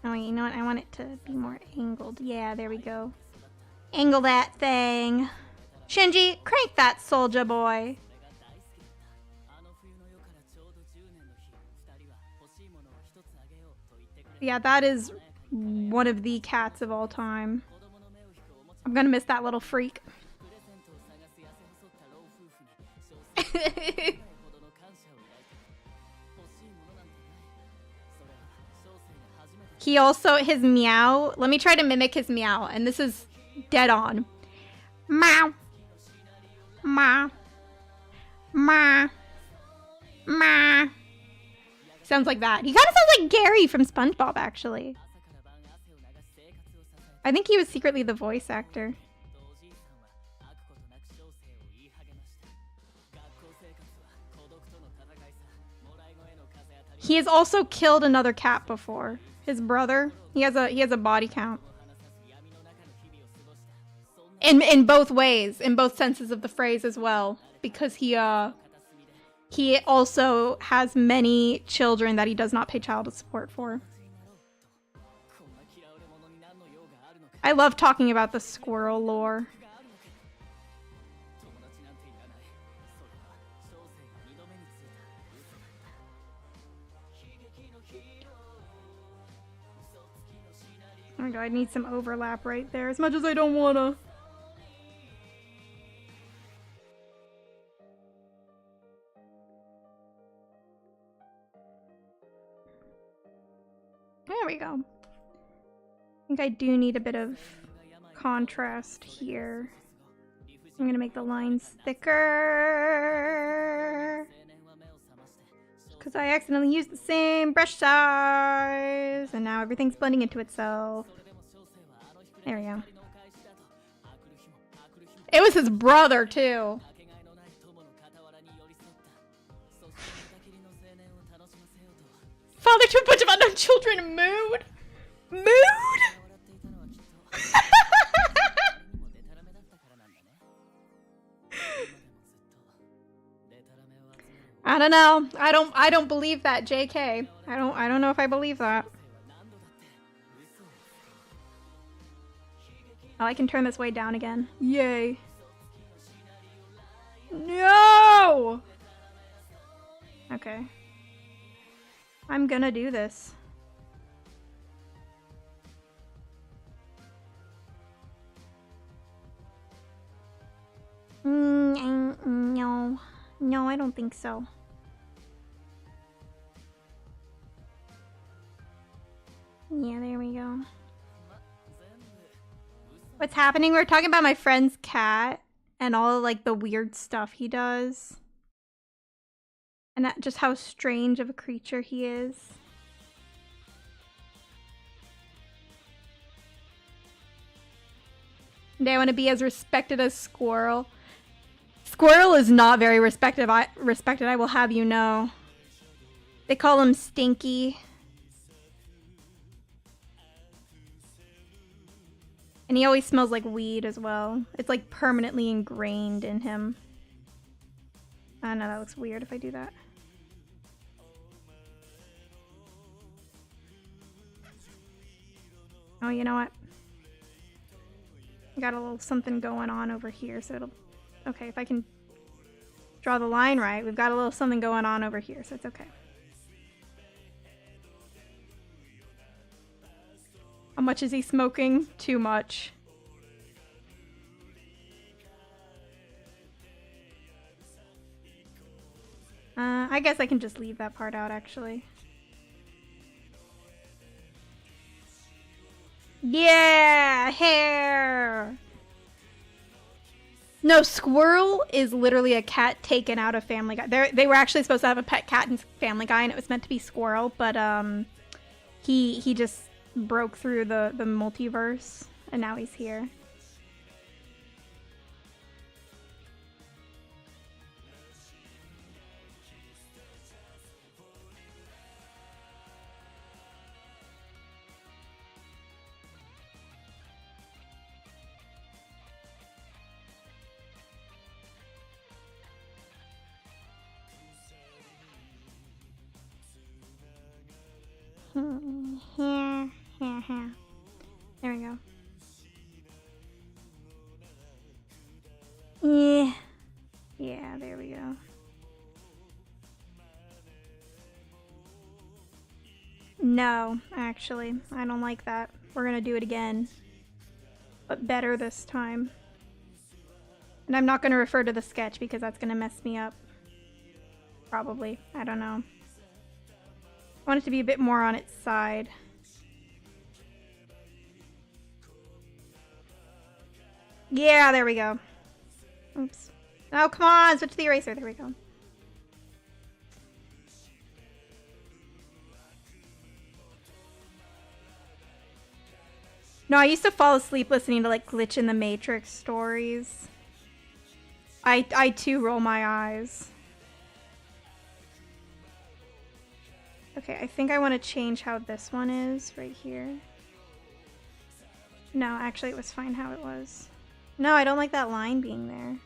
Oh, you know what? I want it to be more angled. Yeah, there we go. Angle that thing. Shinji, crank that soldier boy. Yeah, that is one of the cats of all time. I'm gonna miss that little freak. He also, his meow, let me try to mimic his meow, and this is dead on. Meow. Ma. Ma. Ma. Sounds like that. He kind of sounds like Gary from SpongeBob, actually. I think he was secretly the voice actor. He has also killed another cat before. His brother. He has a body count. In both ways, in both senses of the phrase as well, because he also has many children that he does not pay child support for. I love talking about the squirrel lore. Oh my god, I need some overlap right there, as much as I don't wanna. There we go. I think I do need a bit of contrast here. I'm gonna make the lines thicker. Because I accidentally used the same brush size. And now everything's blending into itself. There we go. It was his brother, too. Father to a bunch of unknown children. Mood? Mood? I don't know. I don't believe that, JK. I don't know if I believe that. Oh, I can turn this way down again. Yay. No! Okay. I'm gonna do this. No. No, I don't think so. Yeah, there we go. What's happening? We're talking about my friend's cat and all like the weird stuff he does. And that, just how strange of a creature he is. They want to be as respected as Squirrel. Squirrel is not very respected, I will have you know. They call him Stinky. And he always smells like weed as well. It's like permanently ingrained in him. I don't know, that looks weird if I do that. Oh, you know what? I got a little something going on over here, so it'll... Okay, if I can draw the line right, we've got a little something going on over here, so it's okay. How much is he smoking? Too much. I guess I can just leave that part out, actually. Yeah, hair! No, Squirrel is literally a cat taken out of Family Guy. They were actually supposed to have a pet cat in Family Guy, and it was meant to be Squirrel, but he just broke through the multiverse, and now he's here. There we go. Yeah. Yeah, there we go. No, actually, I don't like that. We're gonna do it again. But better this time. And I'm not gonna refer to the sketch because that's gonna mess me up. Probably. I don't know. I want it to be a bit more on its side. Yeah, there we go. Oops. Oh, come on! Switch to the eraser. There we go. No, I used to fall asleep listening to like Glitch in the Matrix stories. I too roll my eyes. Okay, I think I want to change how this one is right here. No, actually it was fine how it was. No, I don't like that line being there.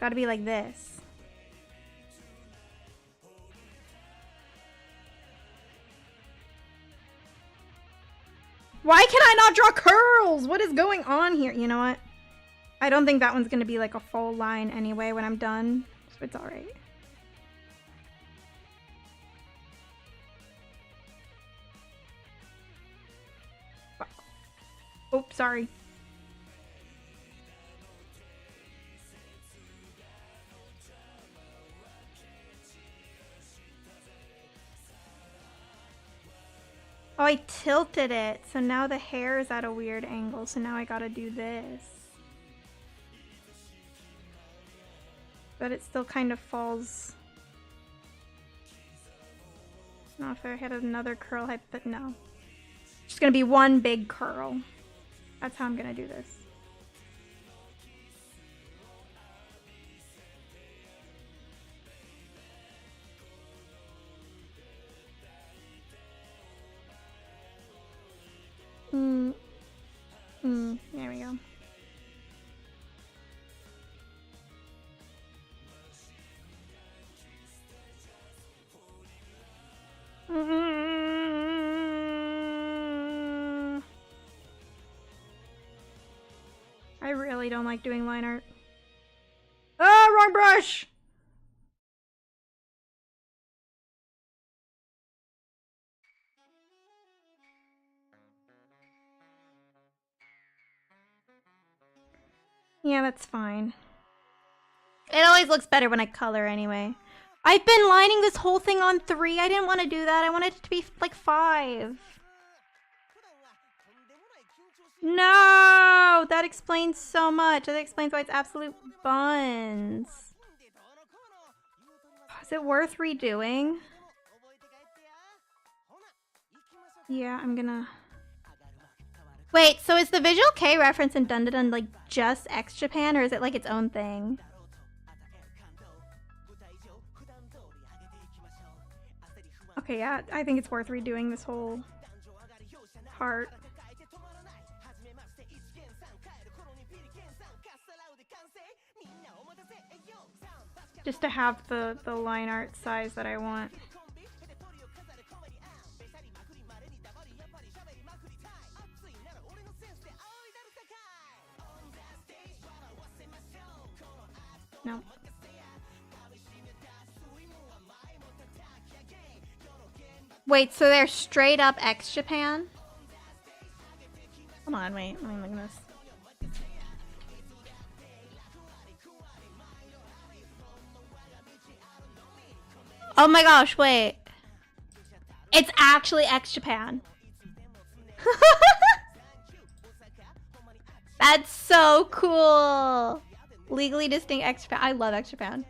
Gotta be like this. Why can I not draw curls? What is going on here? You know what? I don't think that one's gonna be like a full line anyway when I'm done, so it's alright. Oops, sorry. Oh, I tilted it, so now the hair is at a weird angle, so now I gotta do this. But it still kind of falls. No, if I had another curl head, but no. It's just gonna be one big curl. That's how I'm gonna do this. There we go. I really don't like doing line art. Ah, wrong brush! Yeah, that's fine. It always looks better when I color anyway. I've been lining this whole thing on 3. I didn't want to do that. I wanted it to be like 5. No! That explains so much. That explains why it's absolute buns. Is it worth redoing? Yeah, I'm gonna... Wait, so is the Visual Kei reference in Dun Dun Dun like just X Japan, or is it like its own thing? Okay, yeah, I think it's worth redoing this whole part. just to have the line art size that I want. No. Wait, so they're straight up X Japan? Hold on, wait, let me look at this. Oh my gosh, wait. It's actually X Japan. That's so cool. Legally distinct X Japan. I love X Japan.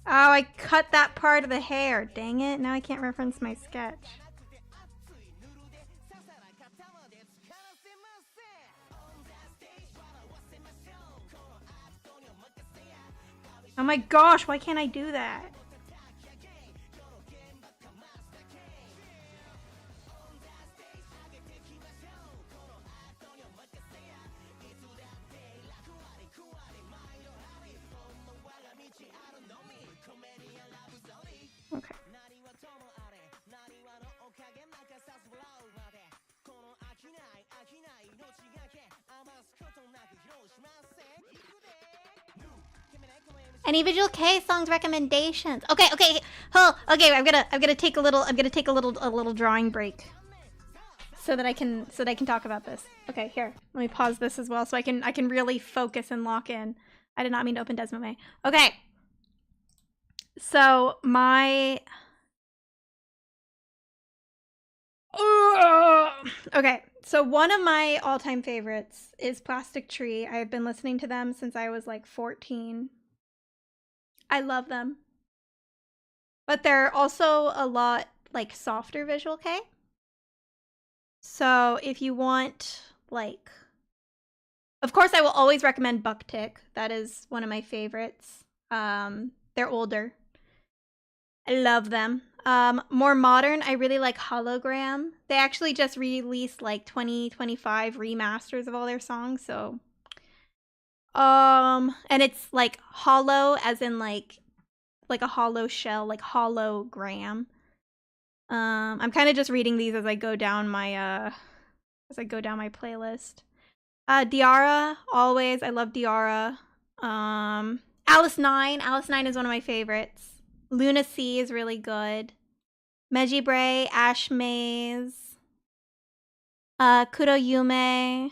Oh, I cut that part of the hair. Dang it. Now I can't reference my sketch. Oh my gosh, why can't I do that? Okay. Any Visual K songs recommendations? Okay, okay, oh, okay. I'm gonna take a little drawing break, so that I can talk about this. Okay, here. Let me pause this as well, so I can really focus and lock in. I did not mean to open Desmo May. Okay. So my okay. So one of my all-time favorites is Plastic Tree. I have been listening to them since I was like 14. I love them. But they're also a lot like softer Visual K. So if you want like, of course I will always recommend Bucktick. That is one of my favorites. They're older. I love them. More modern, I really like Hologram. They actually just released like 2025 remasters of all their songs, so and it's like hollow as in like a hollow shell, like hologram. I'm kind of just reading these as I go down my playlist. Diarra, always. I love Diarra. Alice 9 is one of my favorites. Luna C is really good. Meiji Bray, Ash Maze, Kuroyume,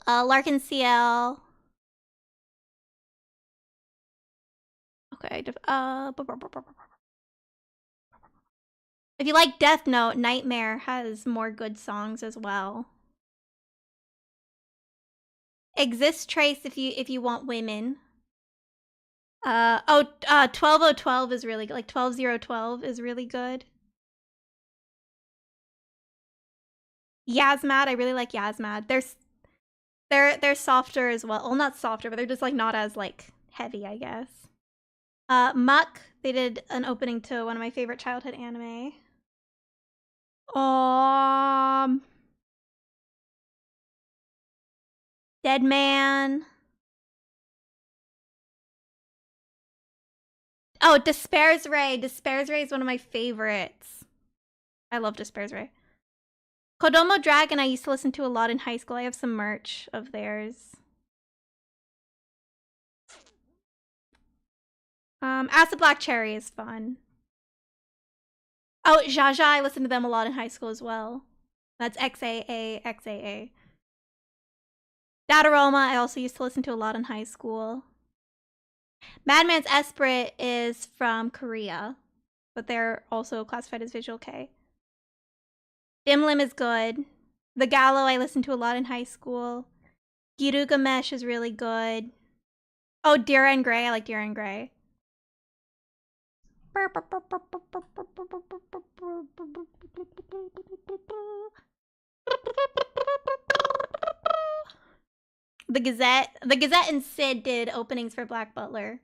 Larkin CL. Okay, if you like Death Note, Nightmare has more good songs as well. Exist Trace if you want women. 12012 is really good. Like 12012 is really good. Yasmad, I really like Yasmad. They're softer as well. Well, not softer, but they're just like not as like heavy, I guess. Muck, they did an opening to one of my favorite childhood anime. Dead Man. Oh, Despair's Ray. Despair's Ray is one of my favorites. I love Despair's Ray. Kodomo Dragon I used to listen to a lot in high school. I have some merch of theirs. Acid Black Cherry is fun. Oh, Jaja, I listened to them a lot in high school as well. That's XAA, XAA. Dataroma, I also used to listen to a lot in high school. Madman's Esprit is from Korea, but they're also classified as Visual K. Dim Lim is good. The Gallo I listened to a lot in high school. Girugamesh is really good. Oh, Dira and Gray, I like Dira and Gray. The Gazette and Sid did openings for Black Butler.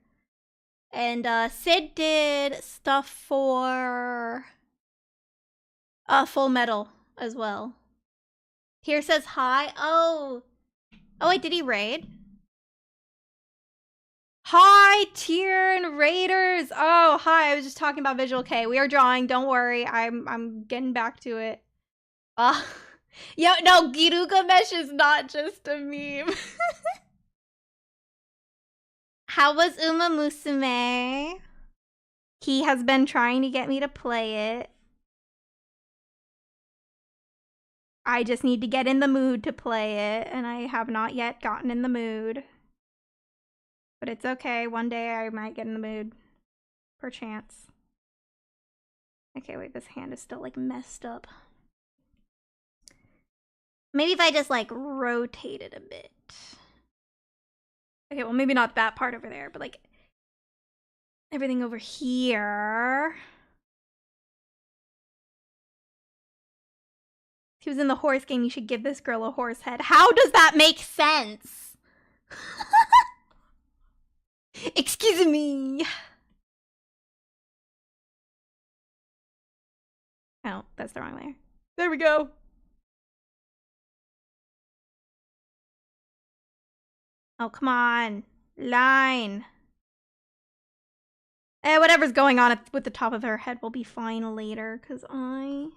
And Sid did stuff for Full Metal as well. Here says hi. Oh wait, did he raid? Hi, Tieran Raiders. Oh, hi. I was just talking about Visual K. We are drawing. Don't worry. I'm getting back to it. Yo, no, Girugamesh is not just a meme. How was Uma Musume? He has been trying to get me to play it. I just need to get in the mood to play it, and I have not yet gotten in the mood. But it's okay. One day I might get in the mood. Perchance. Okay, wait, this hand is still, like, messed up. Maybe if I just, like, rotate it a bit. Okay, well, maybe not that part over there, but, like, everything over here. He was in the horse game. You should give this girl a horse head. How does that make sense? Excuse me. Oh, that's the wrong layer. There we go. Oh, come on. Line. Whatever's going on with the top of her head will be fine later, because I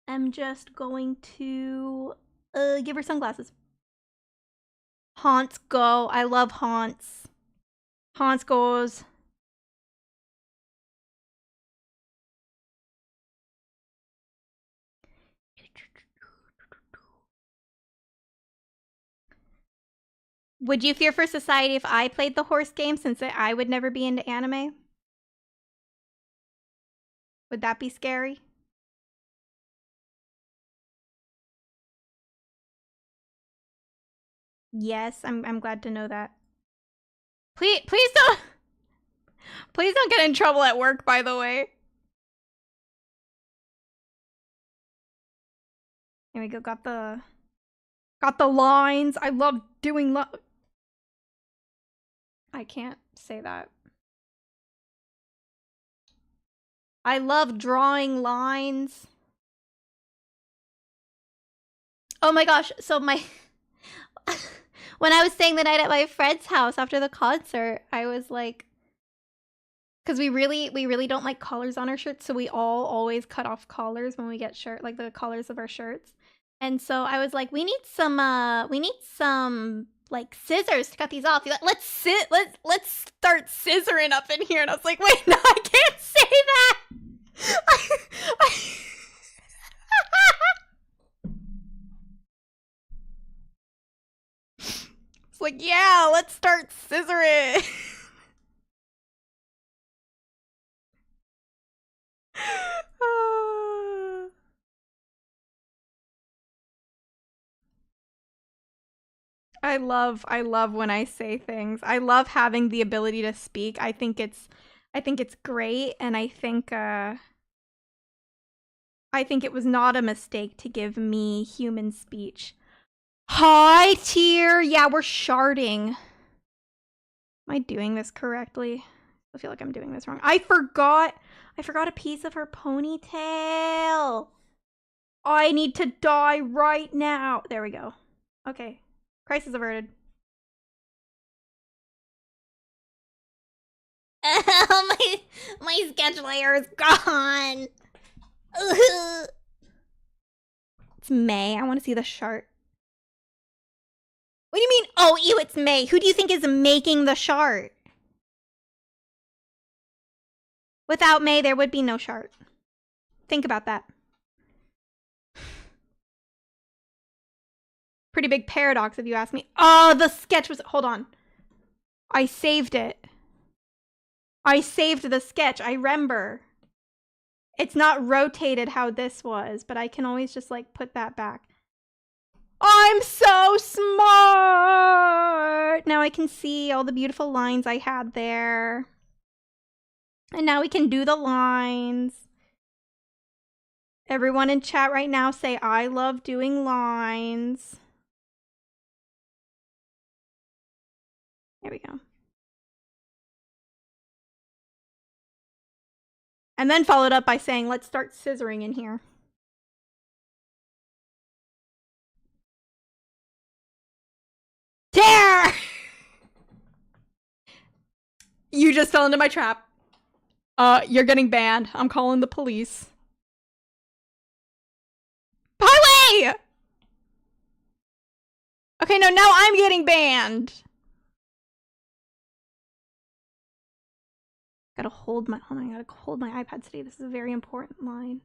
am just going to give her sunglasses. Haunts go. I love Haunts. Haunts goes. Would you fear for society if I played the horse game, since I would never be into anime? Would that be scary? Yes, I'm glad to know that. Please don't get in trouble at work, by the way. Here we go. Got the lines. I love doing I can't say that. I love drawing lines. Oh my gosh, so my when I was staying the night at my friend's house after the concert, I was like, because we really don't like collars on our shirts, so we all always cut off collars when we get like the collars of our shirts. And so I was like, we need some like scissors to cut these off. Like, let's start scissoring up in here. And I was like, wait, no, I can't say that. It's like, yeah, let's start scissoring. I love when I say things. I love having the ability to speak. I think it's great, and I think it was not a mistake to give me human speech. Hi, tier. Yeah, we're sharding. Am I doing this correctly? I feel like I'm doing this wrong. I forgot a piece of her ponytail. I need to die right now. There we go. Okay. Crisis averted. My sketch layer is gone. It's May. I want to see the chart. What do you mean? Oh, ew, it's May. Who do you think is making the chart? Without May, there would be no chart. Think about that. Pretty big paradox if you ask me. Oh, the sketch was... Hold on. I saved it. I saved the sketch. I remember. It's not rotated how this was, but I can always just, like, put that back. I'm so smart! Now I can see all the beautiful lines I had there. And now we can do the lines. Everyone in chat right now say, I love doing lines. There we go. And then followed up by saying, let's start scissoring in here. Dare! You just fell into my trap. You're getting banned. I'm calling the police. Highway! Okay, no, now I'm getting banned. Gotta hold my, hold on, I gotta hold my iPad steady. This is a very important line.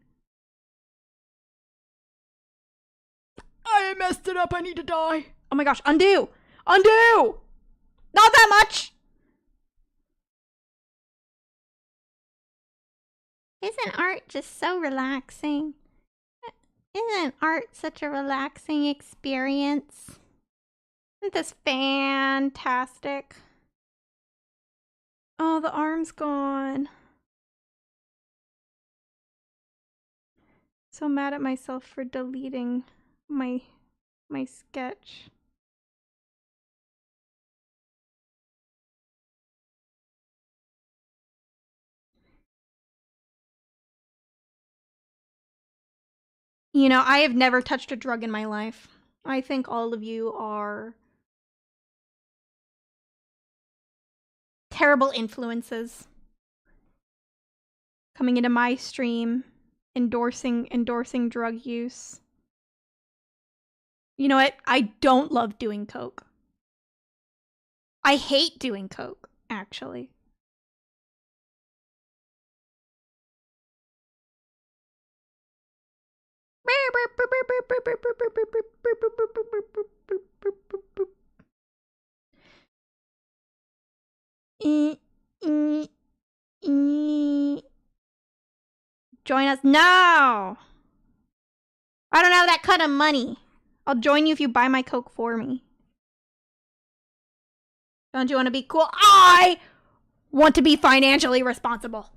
I messed it up, I need to die. Oh my gosh, undo! Undo! Not that much! Isn't art just so relaxing? Isn't art such a relaxing experience? Isn't this fantastic? Oh, the arm's gone. So mad at myself for deleting my sketch. You know, I have never touched a drug in my life. I think all of you are terrible influences coming into my stream, endorsing drug use. You know what? I don't love doing coke. I hate doing coke, actually. Join us now. I don't have that kind of money. I'll join you if you buy my coke for me. Don't you want to be cool? I want to be financially responsible.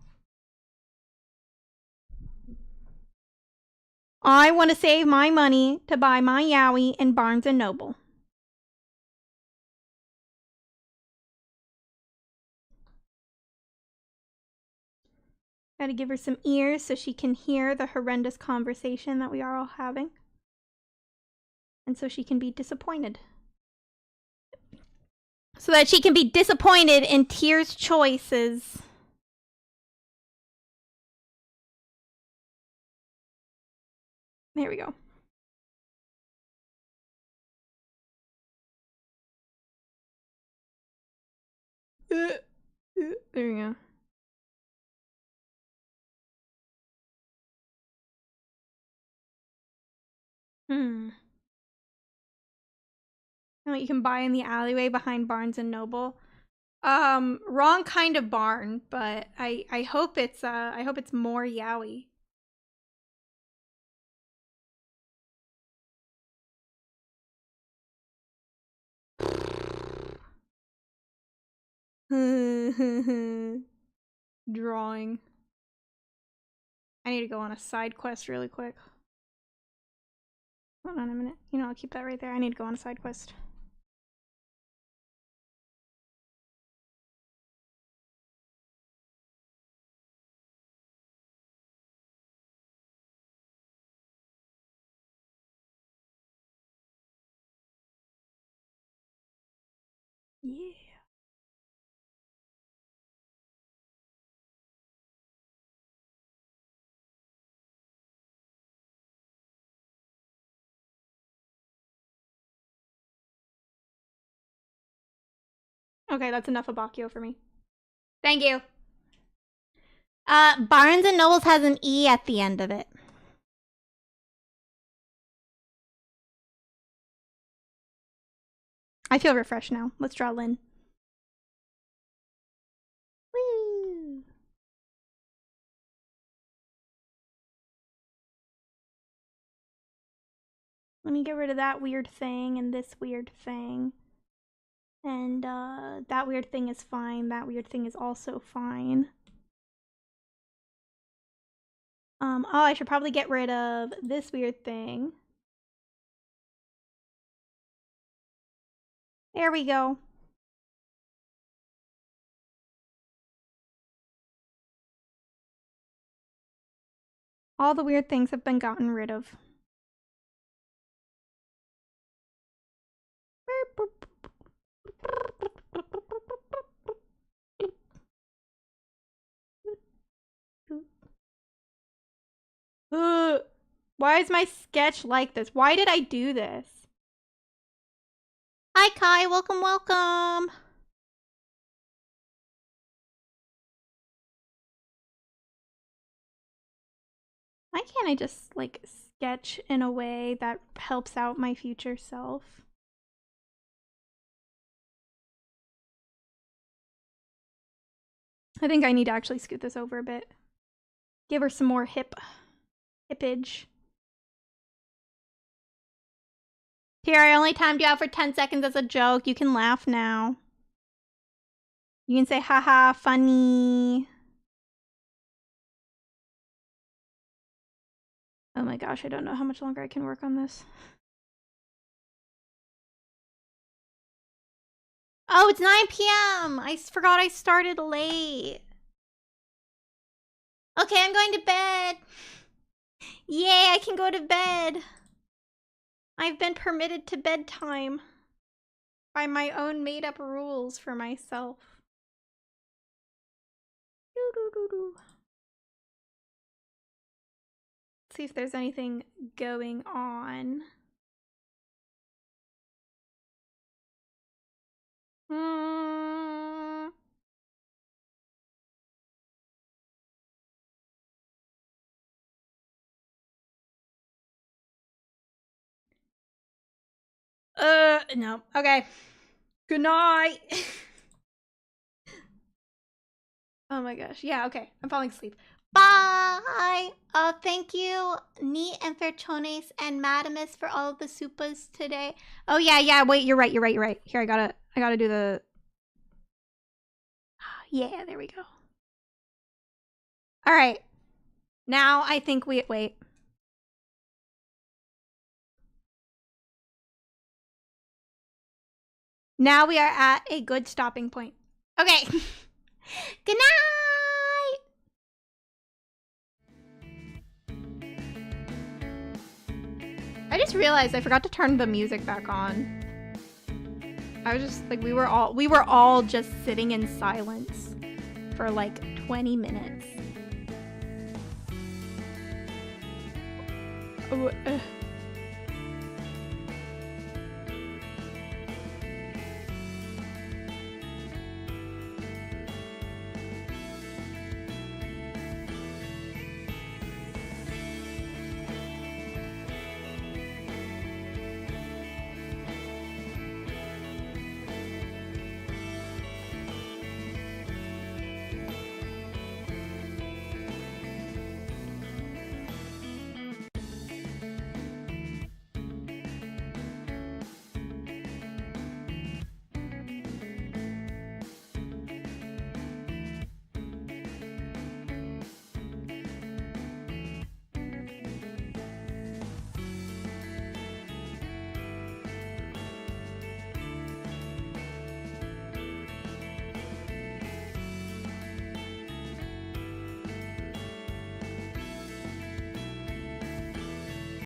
I want to save my money to buy my Yowie in Barnes & Noble. Gotta give her some ears so she can hear the horrendous conversation that we are all having. And so she can be disappointed. So that she can be disappointed in Tyr's choices. There we go. There we go. What you can buy in the alleyway behind Barnes & Noble. Wrong kind of barn, but I hope it's more Yowie. Drawing. I need to go on a side quest really quick. Hold on a minute. You know, I'll keep that right there. I need to go on a side quest. Yeah. Okay, that's enough Abakio for me. Thank you. Barnes & Nobles has an E at the end of it. I feel refreshed now. Let's draw Lynn. Woo! Let me get rid of that weird thing and this weird thing. And that weird thing is fine. That weird thing is also fine. Oh, I should probably get rid of this weird thing. There we go. All the weird things have been gotten rid of. Why is my sketch like this? Why did I do this? Hi, Kai. Welcome, welcome. Why can't I just, like, sketch in a way that helps out my future self? I think I need to actually scoot this over a bit. Give her some more hippage. Here, I only timed you out for 10 seconds as a joke. You can laugh now. You can say, haha, funny. Oh my gosh, I don't know how much longer I can work on this. Oh, it's 9 p.m. I forgot I started late. Okay, I'm going to bed. Yay, I can go to bed. I've been permitted to bedtime by my own made-up rules for myself. Let's see if there's anything going on. No. Okay. Good night. Oh my gosh. Yeah, okay. I'm falling asleep. Bye! Thank you, Neat and Fairchones and Madamus for all of the supas today. Oh yeah, wait, you're right. Here, I gotta do the... Yeah, there we go. Alright. Now I think wait. Now we are at a good stopping point. Okay. Good night! I just realized I forgot to turn the music back on. I was just like, we were all just sitting in silence for like 20 minutes. Oh,